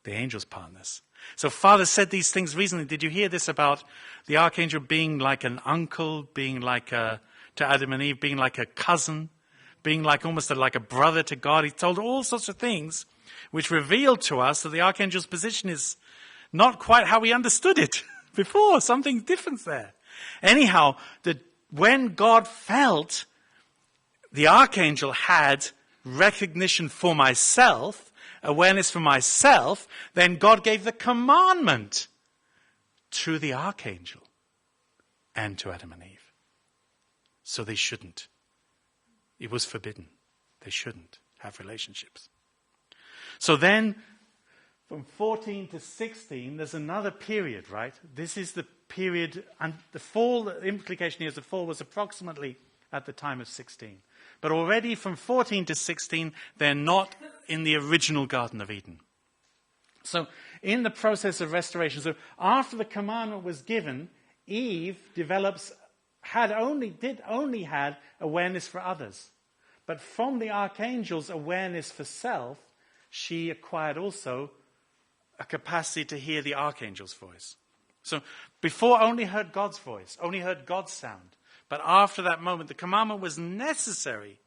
the angels partners. So Father said these things recently. Did you hear this about the archangel being like an uncle, being like to Adam and Eve, being like a cousin, being like almost like a brother to God? He told all sorts of things which revealed to us that the archangel's position is not quite how we understood it before. Something different there. Anyhow, when God felt the archangel had recognition for myself, awareness for myself, then God gave the commandment to the archangel and to Adam and Eve. So they shouldn't. It was forbidden. They shouldn't have relationships. So then, from 14 to 16, there's another period, right? This is the period, and the fall, the implication here is the fall was approximately at the time of 16. But already from 14 to 16, they're not in the original Garden of Eden. So in the process of restoration, so after the commandment was given, Eve had awareness for others. But from the archangel's awareness for self, she acquired also a capacity to hear the archangel's voice. So before only heard God's voice, only heard God's sound. But after that moment, the commandment was necessary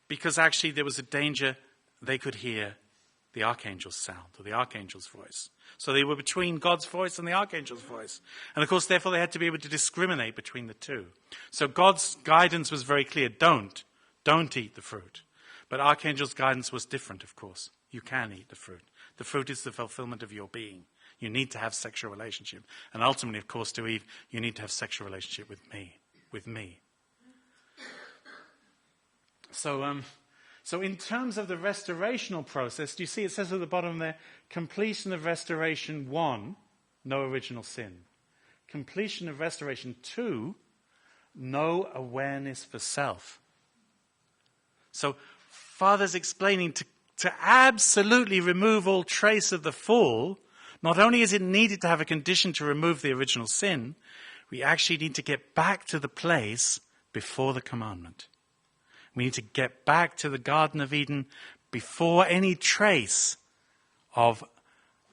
because actually there was a danger they could hear the archangel's sound or the archangel's voice. So they were between God's voice and the archangel's voice. And of course, therefore, they had to be able to discriminate between the two. So God's guidance was very clear. Don't eat the fruit. But archangel's guidance was different, of course. You can eat the fruit. The fruit is the fulfillment of your being. You need to have sexual relationship. And ultimately, of course, to Eve, you need to have sexual relationship with me. So in terms of the restorational process, do you see it says at the bottom there, completion of restoration 1, no original sin. Completion of restoration 2, no awareness for self. So Father's explaining to absolutely remove all trace of the fall, not only is it needed to have a condition to remove the original sin, we actually need to get back to the place before the commandment. We need to get back to the Garden of Eden before any trace of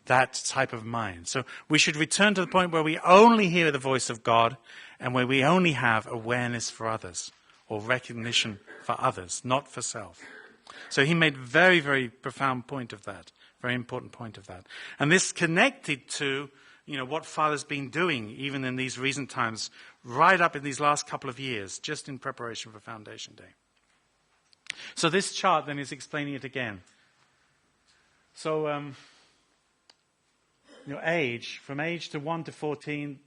that type of mind. So we should return to the point where we only hear the voice of God and where we only have awareness for others or recognition for others, not for self. So he made very, very profound point of that, very important point of that. And this connected to, what Father's been doing even in these recent times, right up in these last couple of years, just in preparation for Foundation Day. So this chart then is explaining it again. So, age, from age to 1 to 14,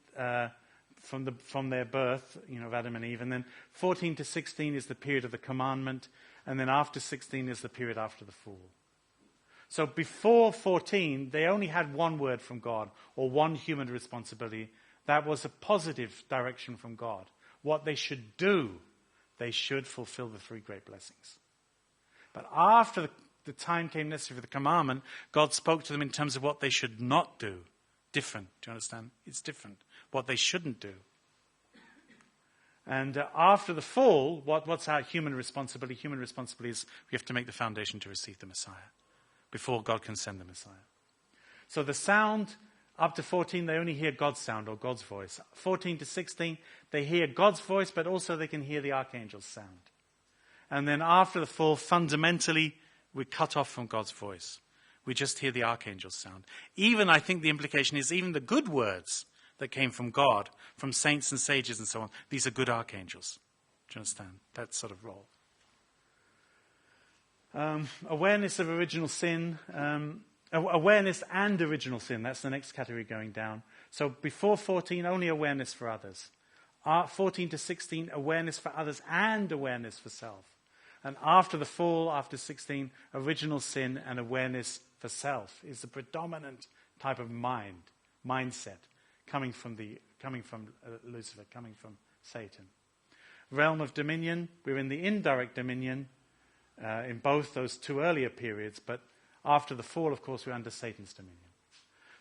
from their birth, of Adam and Eve, and then 14 to 16 is the period of the commandment, and then after 16 is the period after the fall. So before 14, they only had one word from God, or one human responsibility. That was a positive direction from God. What they should do, they should fulfill the 3 great blessings. But after the time came necessary for the commandment, God spoke to them in terms of what they should not do. Different, do you understand? It's different. What they shouldn't do. And after the fall, what's our human responsibility? Human responsibility is we have to make the foundation to receive the Messiah before God can send the Messiah. So the sound, up to 14, they only hear God's sound or God's voice. 14 to 16, they hear God's voice, but also they can hear the archangel's sound. And then after the fall, fundamentally, we're cut off from God's voice. We just hear the archangel's sound. Even, I think the implication is, even the good words that came from God, from saints and sages and so on, these are good archangels. Do you understand? That sort of role. Awareness of original sin. Awareness and original sin. That's the next category going down. So before 14, only awareness for others. 14 to 16, awareness for others and awareness for self. And after the fall, after 16, original sin and awareness for self is the predominant type of mindset coming from Lucifer, coming from Satan. Realm of dominion, we're in the indirect dominion in both those 2 earlier periods, but after the fall, of course, we're under Satan's dominion.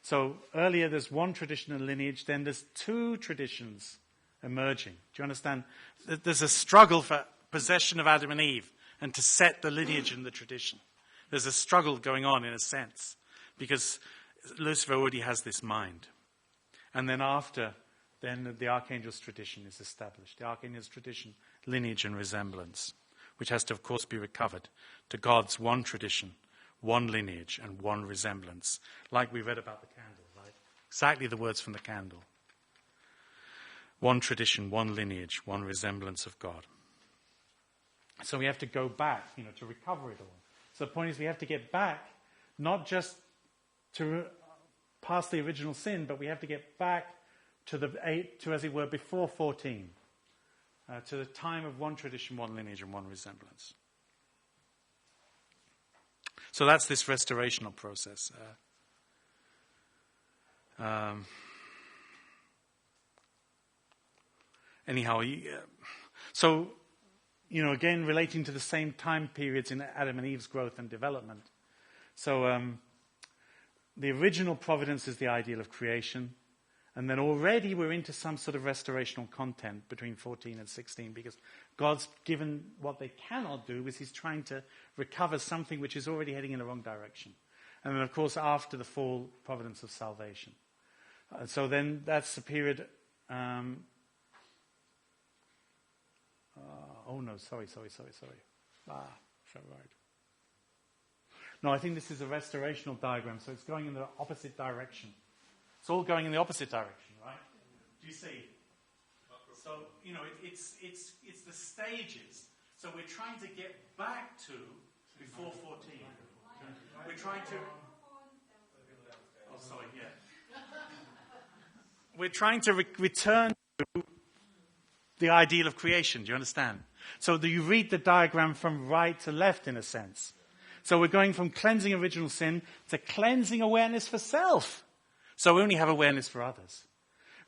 So earlier there's 1 tradition and lineage, then there's 2 traditions emerging. Do you understand? There's a struggle for possession of Adam and Eve and to set the lineage and the tradition. There's a struggle going on in a sense because Lucifer already has this mind. And then after, then the archangel's tradition is established. The archangel's tradition, lineage and resemblance, which has to, of course, be recovered to God's 1 tradition, 1 lineage, and 1 resemblance. Like we read about the candle, right? Exactly the words from the candle. 1 tradition, 1 lineage, 1 resemblance of God. So we have to go back, to recover it all. So the point is we have to get back, not just to past the original sin, but we have to get back to as it were, before 14, to the time of 1 tradition, 1 lineage, and 1 resemblance. So that's this restorational process. Again, relating to the same time periods in Adam and Eve's growth and development. So the original providence is the ideal of creation. And then already we're into some sort of restorational content between 14 and 16 because God's given what they cannot do is he's trying to recover something which is already heading in the wrong direction. And then, of course, after the fall, Providence of Salvation. So then that's the period... sorry. Right. No, I think this is a restorational diagram, so it's going in the opposite direction. It's all going in the opposite direction, right? Do you see? So, it's the stages. So we're trying to get back to before 14. We're trying to... We're trying to return to the ideal of creation. Do you understand? So you read the diagram from right to left, in a sense. So we're going from cleansing original sin to cleansing awareness for self. So we only have awareness for others.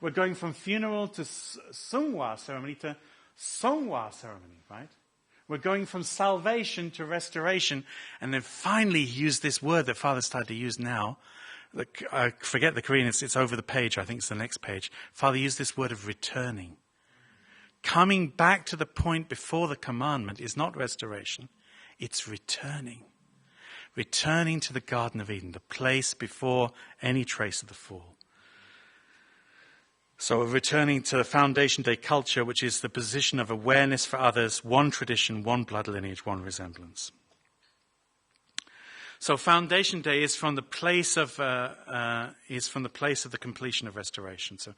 We're going from funeral to sungwa ceremony to songwa ceremony, right? We're going from salvation to restoration. And then finally he used this word that Father started to use now. I forget the Korean, it's over the page, I think it's the next page. Father used this word of returning. Coming back to the point before the commandment is not restoration, it's returning. Returning to the Garden of Eden, the place before any trace of the fall. So returning to the Foundation Day culture, which is the position of awareness for others, 1 tradition, 1 blood lineage, 1 resemblance. So Foundation Day is from the place of the completion of restoration. So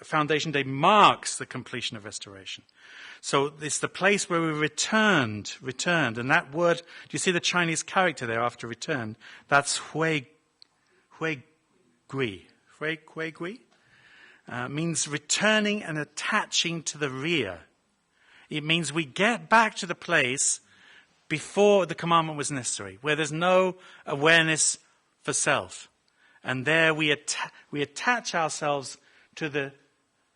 Foundation Day marks the completion of restoration. So it's the place where we returned, and that word. Do you see the Chinese character there after returned? That's hui gui. Means returning and attaching to the rear. It means we get back to the place before the commandment was necessary, where there's no awareness for self. And there we attach ourselves to the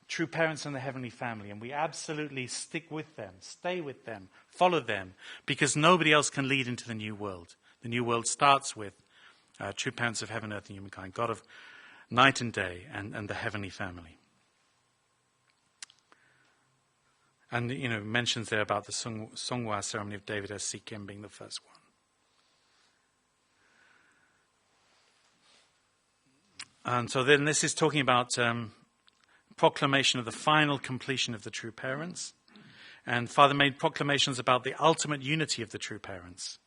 true parents and the heavenly family, and we absolutely stick with them, stay with them, follow them, because nobody else can lead into the new world. The new world starts with true parents of heaven, earth, and humankind, God of night and day, and the heavenly family. And, mentions there about the Songhua ceremony of David as Sikkim being the first one. And so then this is talking about proclamation of the final completion of the true parents. And Father made proclamations about the ultimate unity of the true parents.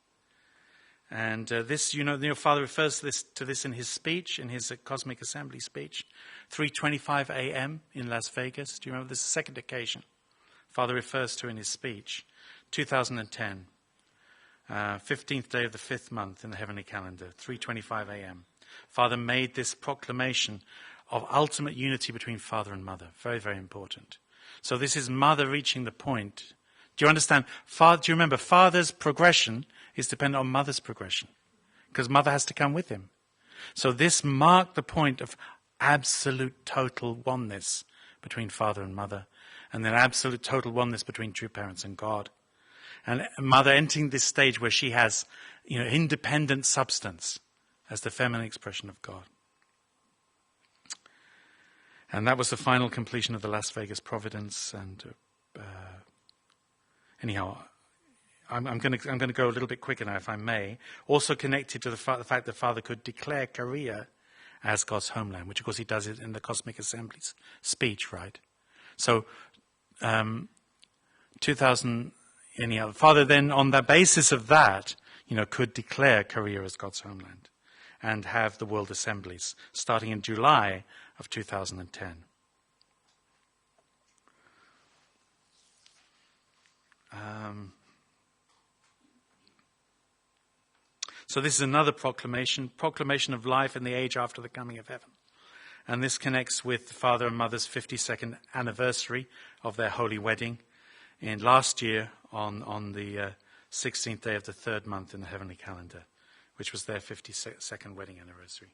And this, Father refers to this in his speech, in his Cosmic Assembly speech, 3:25 a.m. in Las Vegas. Do you remember this? Is the second occasion Father refers to in his speech, 2010, 15th day of the 5th month in the heavenly calendar, 3:25 a.m. Father made this proclamation of ultimate unity between father and mother. Very, very important. So this is mother reaching the point. Do you understand? Do you remember father's progression is dependent on mother's progression? Because mother has to come with him. So this marked the point of absolute total oneness between father and mother, and then absolute total oneness between true parents and God. And mother entering this stage where she has, independent substance as the feminine expression of God. And that was the final completion of the Las Vegas Providence. And anyhow, I'm going to go a little bit quicker now, if I may. Also connected to the fact that Father could declare Korea as God's homeland, which of course he does it in the Cosmic Assembly's speech, right? So, 2000. Anyhow, Father then, on the basis of that, could declare Korea as God's homeland and have the world assemblies starting in July of 2010. So this is another proclamation of life in the age after the coming of heaven. And this connects with Father and Mother's 52nd anniversary of their holy wedding in last year on the 16th day of the 3rd month in the heavenly calendar, which was their 52nd wedding anniversary.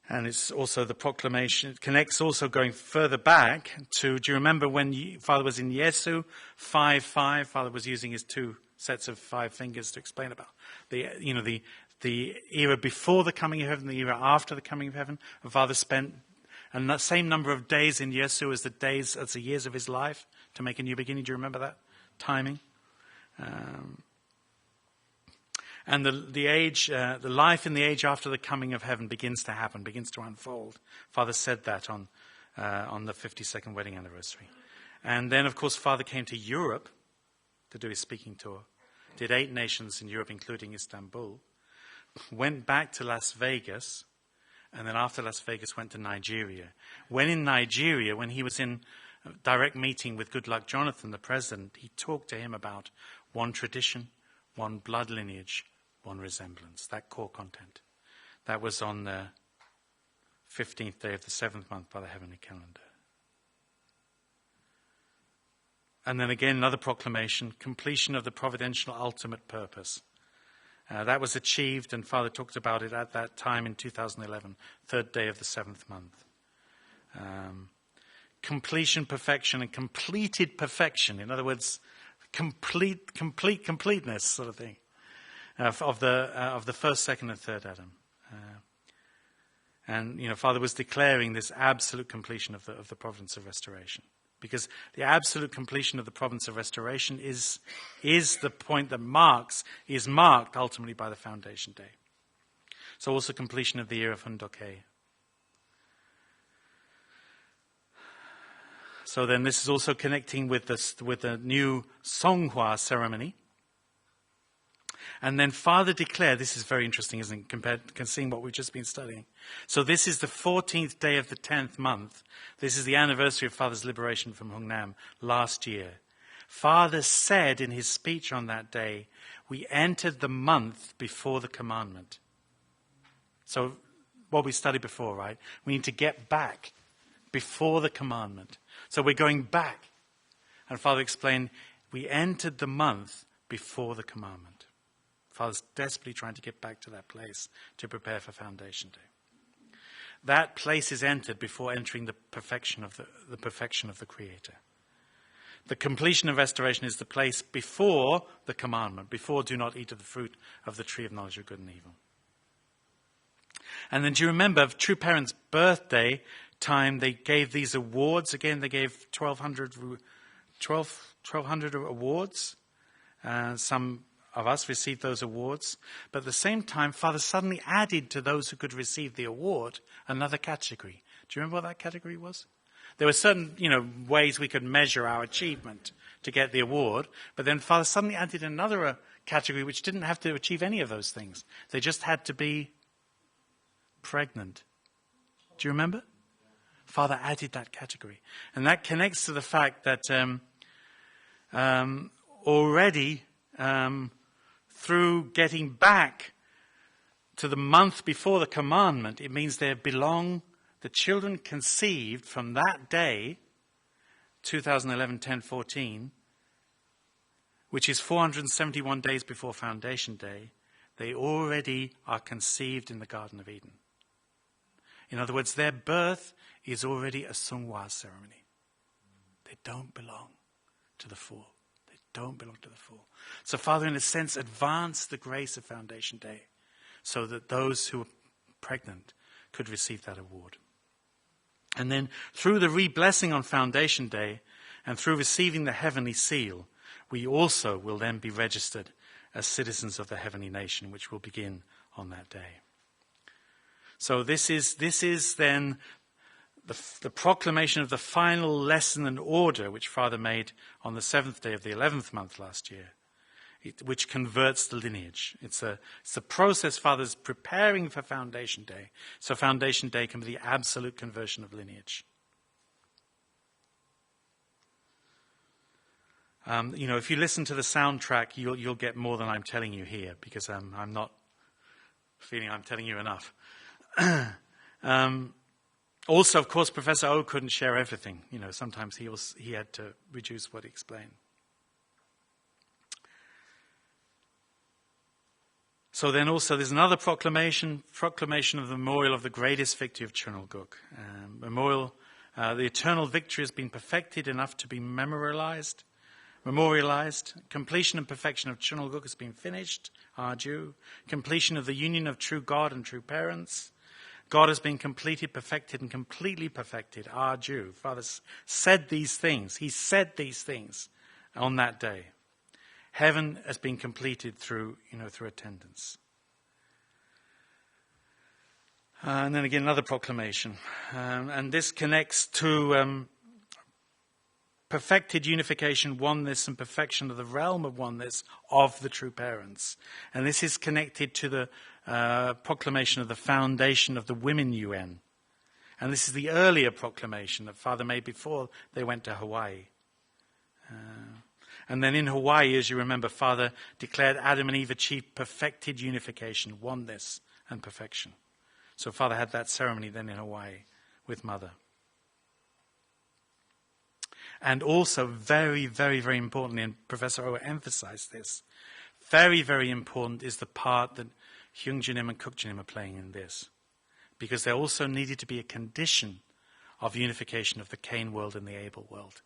And it's also the proclamation, it connects also going further back to, do you remember when Father was in Yesu, 5:5, Father was using his 2 sets of 5 fingers to explain about the era before the coming of heaven, the era after the coming of heaven. And Father spent and that same number of days in Yesu as the years of his life to make a new beginning. Do you remember that timing? And the life in the age after the coming of heaven begins to happen, begins to unfold. Father said that on the 52nd wedding anniversary. And then, of course, Father came to Europe to do his speaking tour. Did 8 nations in Europe, including Istanbul. Went back to Las Vegas. And then after Las Vegas, went to Nigeria. When in Nigeria, when he was in direct meeting with Goodluck Jonathan, the president, he talked to him about one tradition, one blood lineage, one resemblance, that core content. That was on the 15th day of the 7th month by the heavenly calendar. And then again, another proclamation, completion of the providential ultimate purpose. That was achieved, and Father talked about it at that time in 2011, 3rd day of the 7th month. Completion, perfection, and completed perfection. In other words, completeness sort of thing of the first, second, and third Adam. And Father was declaring this absolute completion of the providence of restoration, because the absolute completion of the providence of restoration is the point that is marked ultimately by the foundation day. So also completion of the year of Hundoke. So then this is also connecting with the new Songhua ceremony. And then Father declared, this is very interesting, isn't it, compared to seeing what we've just been studying. So this is the 14th day of the 10th month. This is the anniversary of Father's liberation from Hungnam last year. Father said in his speech on that day, we entered the month before the commandment. So what we studied before, right? We need to get back before the commandment. So we're going back. And Father explained, We entered the month before the commandment. Father's desperately trying to get back to that place to prepare for Foundation Day. That place is entered before entering the perfection of the Creator. The completion of restoration is the place before the commandment, before do not eat of the fruit of the tree of knowledge of good and evil. And then do you remember, true parents' birthday time, they gave these awards. Again, they gave 1,200 awards. Some of us received those awards. But at the same time, Father suddenly added to those who could receive the award another category. Do you remember what that category was? There were certain, ways we could measure our achievement to get the award. But then Father suddenly added another category which didn't have to achieve any of those things. They just had to be pregnant. Do you remember? Father added that category. And that connects to the fact that already through getting back to the month before the commandment, it means they belong, the children conceived from that day, 2011-10-14, which is 471 days before Foundation Day, they already are conceived in the Garden of Eden. In other words, their birth is already a sungwa ceremony. They don't belong to the fall. They don't belong to the fall. So Father, in a sense, advanced the grace of Foundation Day so that those who are pregnant could receive that award. And then through the re-blessing on Foundation Day and through receiving the heavenly seal, we also will then be registered as citizens of the heavenly nation, which will begin on that day. So this is then the proclamation of the final lesson and order which Father made on the 7th day of the 11th month last year, which converts the lineage. It's a process Father's preparing for Foundation Day. So Foundation Day can be the absolute conversion of lineage. If you listen to the soundtrack, you'll get more than I'm telling you here, because I'm not feeling I'm telling you enough. Also, of course, Professor O couldn't share everything. Sometimes he had to reduce what he explained. So then also there's another proclamation of the memorial of the greatest victory of Chunulguk. The eternal victory has been perfected enough to be memorialized. Completion and perfection of Chunulguk has been finished, Arju. Completion of the union of true God and true parents. God has been completed, perfected, and completely perfected, Arju. Father said these things. He said these things on that day. Heaven has been completed through attendance. And then again, another proclamation. And this connects to perfected unification, oneness, and perfection of the realm of oneness of the true parents. And this is connected to the proclamation of the foundation of the Women UN. And this is the earlier proclamation that Father made before they went to Hawaii. And then in Hawaii, as you remember, Father declared Adam and Eve achieved perfected unification, oneness, and perfection. So Father had that ceremony then in Hawaii with Mother. And also very, very, very importantly, and Professor O emphasized this, very, very important is the part that Hyungjinim and Kukjinim are playing in this. Because there also needed to be a condition of unification of the Cain world and the Abel world.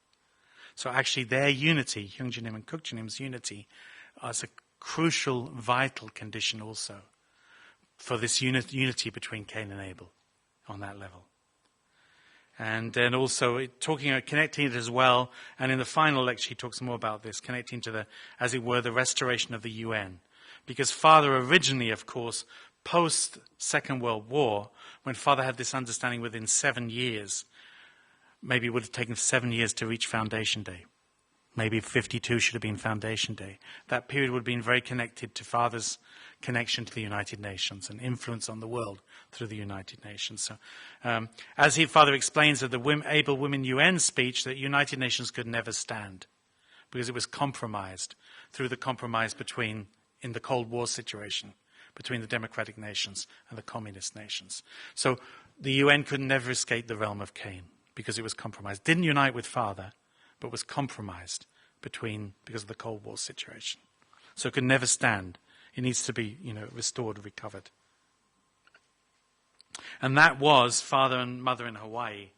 So actually their unity, Hyungjinim and Kukjinim's unity, is a crucial, vital condition also for this unity between Cain and Abel on that level. And then also connecting it as well, and in the final lecture he talks more about this, connecting to as it were, the restoration of the UN. Because Father originally, of course, post Second World War, when Father had this understanding within 7 years, maybe it would have taken 7 years to reach Foundation Day. Maybe 52 should have been Foundation Day. That period would have been very connected to Father's connection to the United Nations and influence on the world through the United Nations. So, as Father explains at the Able Women UN speech, that United Nations could never stand because it was compromised through the compromise in the Cold War situation between the democratic nations and the communist nations. So the UN could never escape the realm of Cain because it was compromised. Didn't unite with Father, but was compromised because of the Cold War situation. So it could never stand. It needs to be, restored, recovered. And that was Father and Mother in Hawaii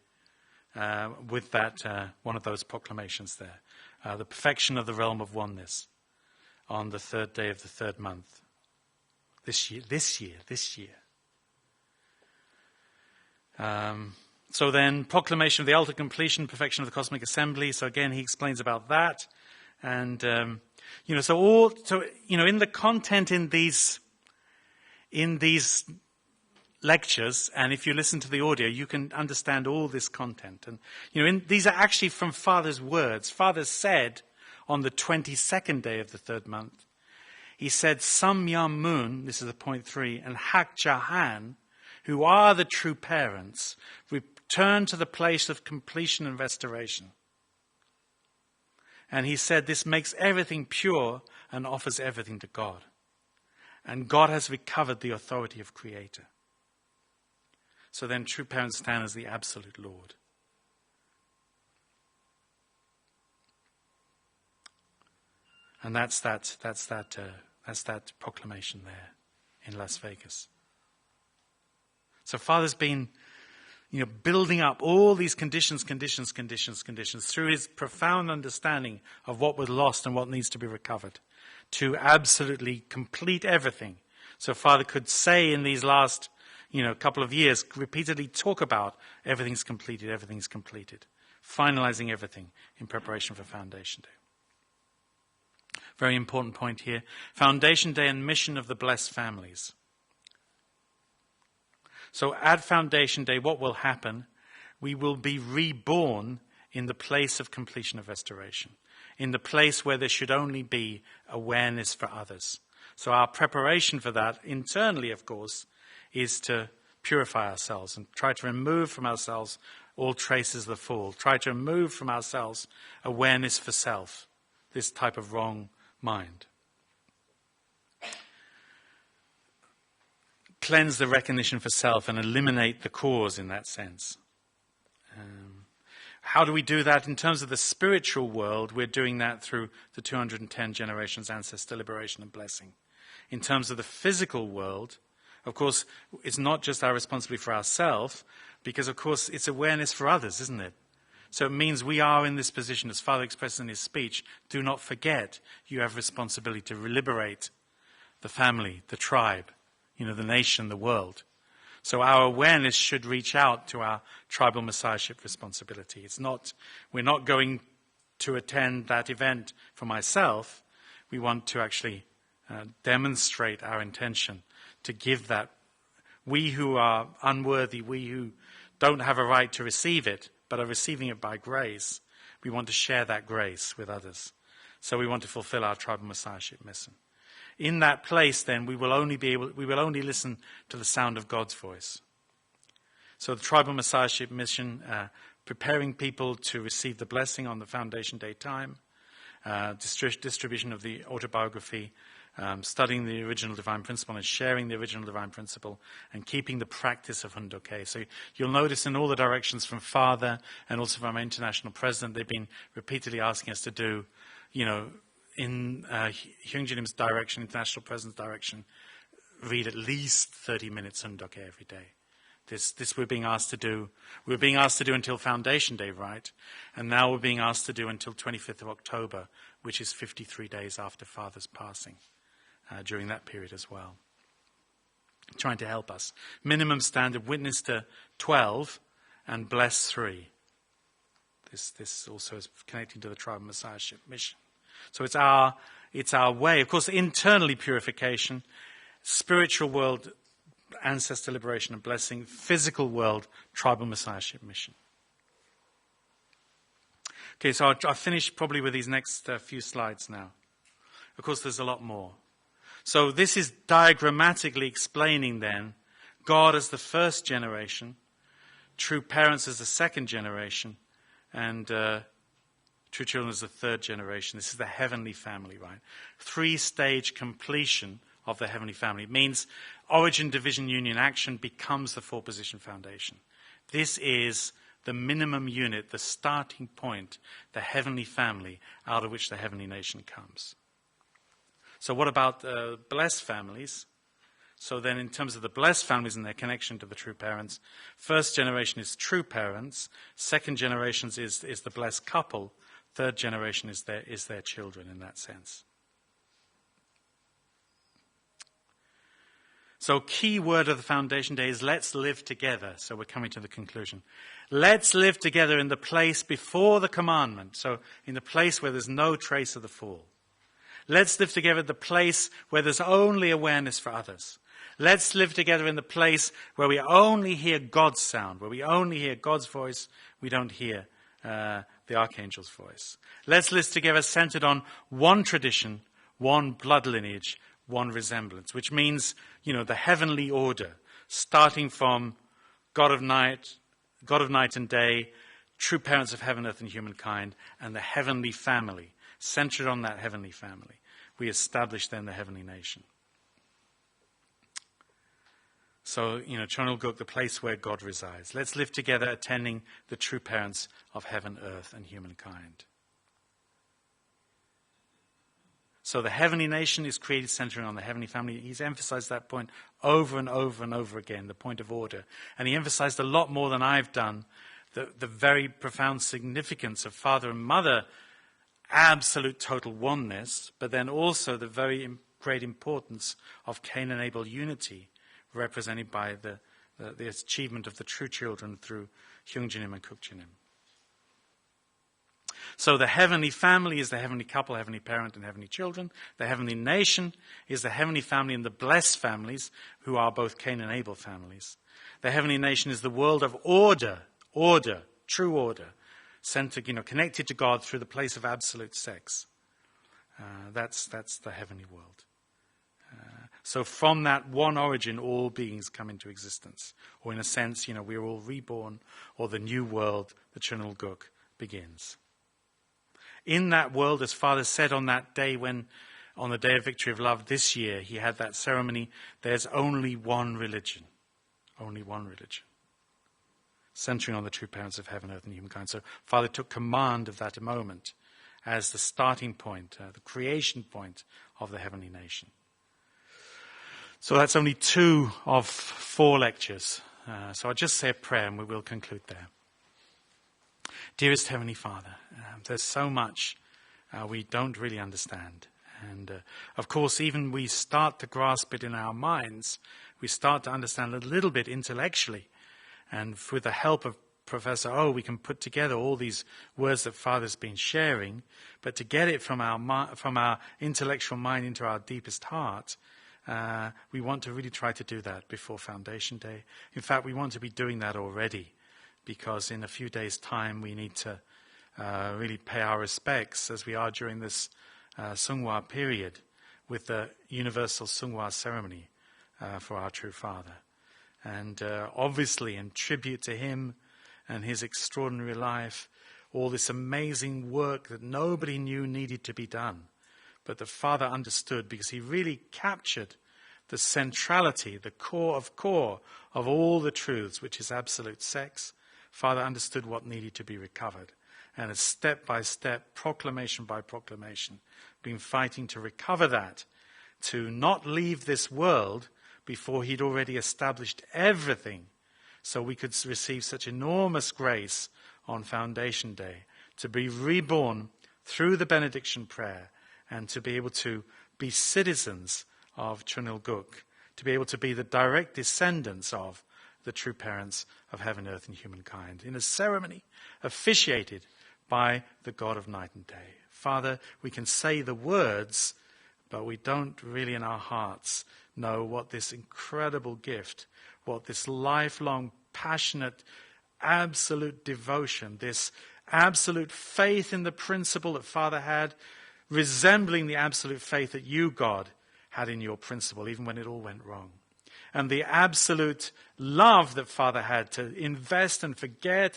with that one of those proclamations there. The perfection of the realm of oneness on the third day of the third month. This year. So then, proclamation of the ultimate completion, perfection of the cosmic assembly. So again, he explains about that. And, in the content in these lectures, and if you listen to the audio, you can understand all this content. And, these are actually from Father's words. Father said on the 22nd day of the third month, he said, Samyam Moon, this is the point 3, and Hak Jahan, who are the true parents, return to the place of completion and restoration. And he said this makes everything pure and offers everything to God. And God has recovered the authority of Creator. So then true parents stand as the absolute Lord. And that's that proclamation there in Las Vegas. So Father's been, building up all these conditions through his profound understanding of what was lost and what needs to be recovered to absolutely complete everything. So Father could say in these last, couple of years, repeatedly talk about everything's completed, finalizing everything in preparation for Foundation Day. Very important point here. Foundation Day and mission of the blessed families. So at Foundation Day, what will happen? We will be reborn in the place of completion of restoration, in the place where there should only be awareness for others. So our preparation for that, internally, of course, is to purify ourselves and try to remove from ourselves all traces of the fall. Try to remove from ourselves awareness for self, this type of wrong mind. Cleanse the recognition for self and eliminate the cause in that sense. How do we do that? In terms of the spiritual world, we're doing that through the 210 generations ancestor liberation and blessing. In terms of the physical world, of course, it's not just our responsibility for ourselves, because, of course, it's awareness for others, isn't it? So it means we are in this position, as Father expressed in his speech, do not forget you have responsibility to liberate the family, the tribe, the nation, the world. So our awareness should reach out to our tribal messiahship responsibility. We're not going to attend that event for myself. We want to actually demonstrate our intention to give that. We who are unworthy, we who don't have a right to receive it, but are receiving it by grace, we want to share that grace with others. So we want to fulfill our tribal messiahship mission. In that place, then, we will only listen to the sound of God's voice. So the tribal messiahship mission, preparing people to receive the blessing on the Foundation Day time, distribution of the autobiography, studying the original divine principle and sharing the original divine principle, and keeping the practice of Hundoke. So you'll notice in all the directions from Father and also from our international president, they've been repeatedly asking us to do, in Hyungjilim's direction, international president's direction, read at least 30 minutes Hundoke every day. This we're being asked to do. We were being asked to do until Foundation Day, right? And now we're being asked to do until 25th of October, which is 53 days after Father's passing, during that period as well. Trying to help us. Minimum standard, witness to 12 and bless 3. This also is connecting to the tribal messiahship mission. So it's our way. Of course, internally purification, spiritual world, ancestor liberation and blessing, physical world, tribal messiahship mission. Okay, so I'll finish probably with these next few slides now. Of course, there's a lot more. So this is diagrammatically explaining then God as the first generation, true parents as the second generation, and true children as the third generation. This is the heavenly family, right? 3-stage completion of the heavenly family. It means origin, division, union, action becomes the 4-position foundation. This is the minimum unit, the starting point, the heavenly family out of which the heavenly nation comes. So what about blessed families? So then in terms of the blessed families and their connection to the true parents, first generation is true parents, second generation is the blessed couple, third generation is their children in that sense. So key word of the foundation day is let's live together. So we're coming to the conclusion. Let's live together in the place before the commandment. So in the place where there's no trace of the fall. Let's live together in the place where there's only awareness for others. Let's live together in the place where we only hear God's sound, where we only hear God's voice, we don't hear the archangel's voice. Let's live together centered on one tradition, one blood lineage, one resemblance, which means, the heavenly order, starting from God of night and day, true parents of heaven, earth, and humankind, and the heavenly family, centered on that heavenly family. We establish then the heavenly nation. So, Trinit Guk, the place where God resides. Let's live together attending the true parents of heaven, earth, and humankind. So the heavenly nation is created centering on the heavenly family. He's emphasized that point over and over and over again, the point of order. And he emphasized a lot more than I've done, the very profound significance of father and mother, absolute total oneness, but then also the very great importance of Cain and Abel unity, represented by the achievement of the true children through Hyungjinim and Kukjinim. So the heavenly family is the heavenly couple, heavenly parent, and heavenly children. The heavenly nation is the heavenly family and the blessed families, who are both Cain and Abel families. The heavenly nation is the world of order, true order, centered, connected to God through the place of absolute sex. That's the heavenly world. So from that one origin, all beings come into existence. Or in a sense, we're all reborn, or the new world, the Trinit Guk, begins. In that world, as Father said on that day on the Day of Victory of Love this year, he had that ceremony, there's only one religion. Only one religion. Centering on the true parents of heaven, earth, and humankind. So Father took command of that moment as the starting point, the creation point of the heavenly nation. So that's only 2 of 4 lectures. So I'll just say a prayer and we will conclude there. Dearest Heavenly Father, there's so much we don't really understand. And of course, even we start to grasp it in our minds. We start to understand a little bit intellectually. And with the help of Professor O, we can put together all these words that Father's been sharing. But to get it from our intellectual mind into our deepest heart, we want to really try to do that before Foundation Day. In fact, we want to be doing that already, because in a few days' time we need to really pay our respects, as we are during this Seonghwa period, with the universal Seonghwa ceremony for our true Father. And obviously, in tribute to him and his extraordinary life, all this amazing work that nobody knew needed to be done, but the Father understood, because he really captured the centrality, the core of all the truths, which is absolute sex. Father understood what needed to be recovered. And as step by step, proclamation by proclamation, been fighting to recover that, to not leave this world before he'd already established everything, so we could receive such enormous grace on Foundation Day, to be reborn through the benediction prayer, and to be able to be citizens of Trinit Guk, to be able to be the direct descendants of the true parents of heaven, earth, and humankind, in a ceremony officiated by the God of night and day. Father, we can say the words, but we don't really in our hearts know what this incredible gift, what this lifelong, passionate, absolute devotion, this absolute faith in the principle that Father had, resembling the absolute faith that you, God, had in your principle, even when it all went wrong. And the absolute love that Father had to invest and forget,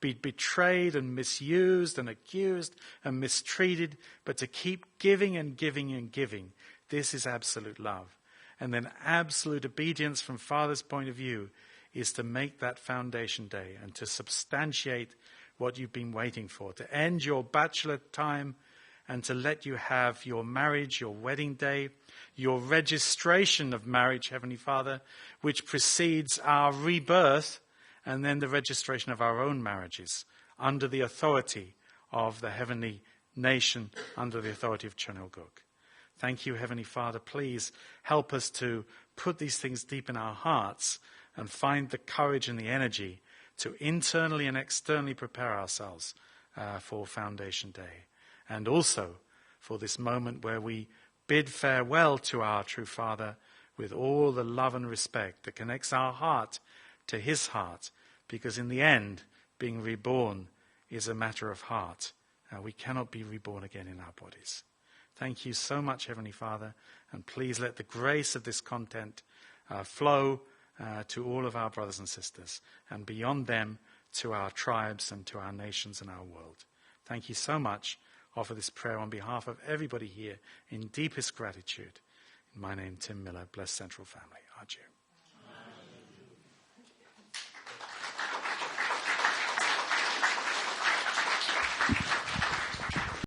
be betrayed and misused and accused and mistreated, but to keep giving and giving and giving. This is absolute love. And then absolute obedience from Father's point of view is to make that foundation day and to substantiate what you've been waiting for, to end your bachelor time and to let you have your marriage, your wedding day, your registration of marriage, Heavenly Father, which precedes our rebirth, and then the registration of our own marriages under the authority of the heavenly nation, under the authority of Chonoguk. Thank you, Heavenly Father. Please help us to put these things deep in our hearts and find the courage and the energy to internally and externally prepare ourselves for Foundation Day. And also for this moment where we bid farewell to our true Father with all the love and respect that connects our heart to his heart, because in the end, being reborn is a matter of heart. We cannot be reborn again in our bodies. Thank you so much, Heavenly Father, and please let the grace of this content flow to all of our brothers and sisters, and beyond them to our tribes and to our nations and our world. Thank you so much. Offer this prayer on behalf of everybody here in deepest gratitude. In my name, Tim Miller, blessed Central Family. Adieu.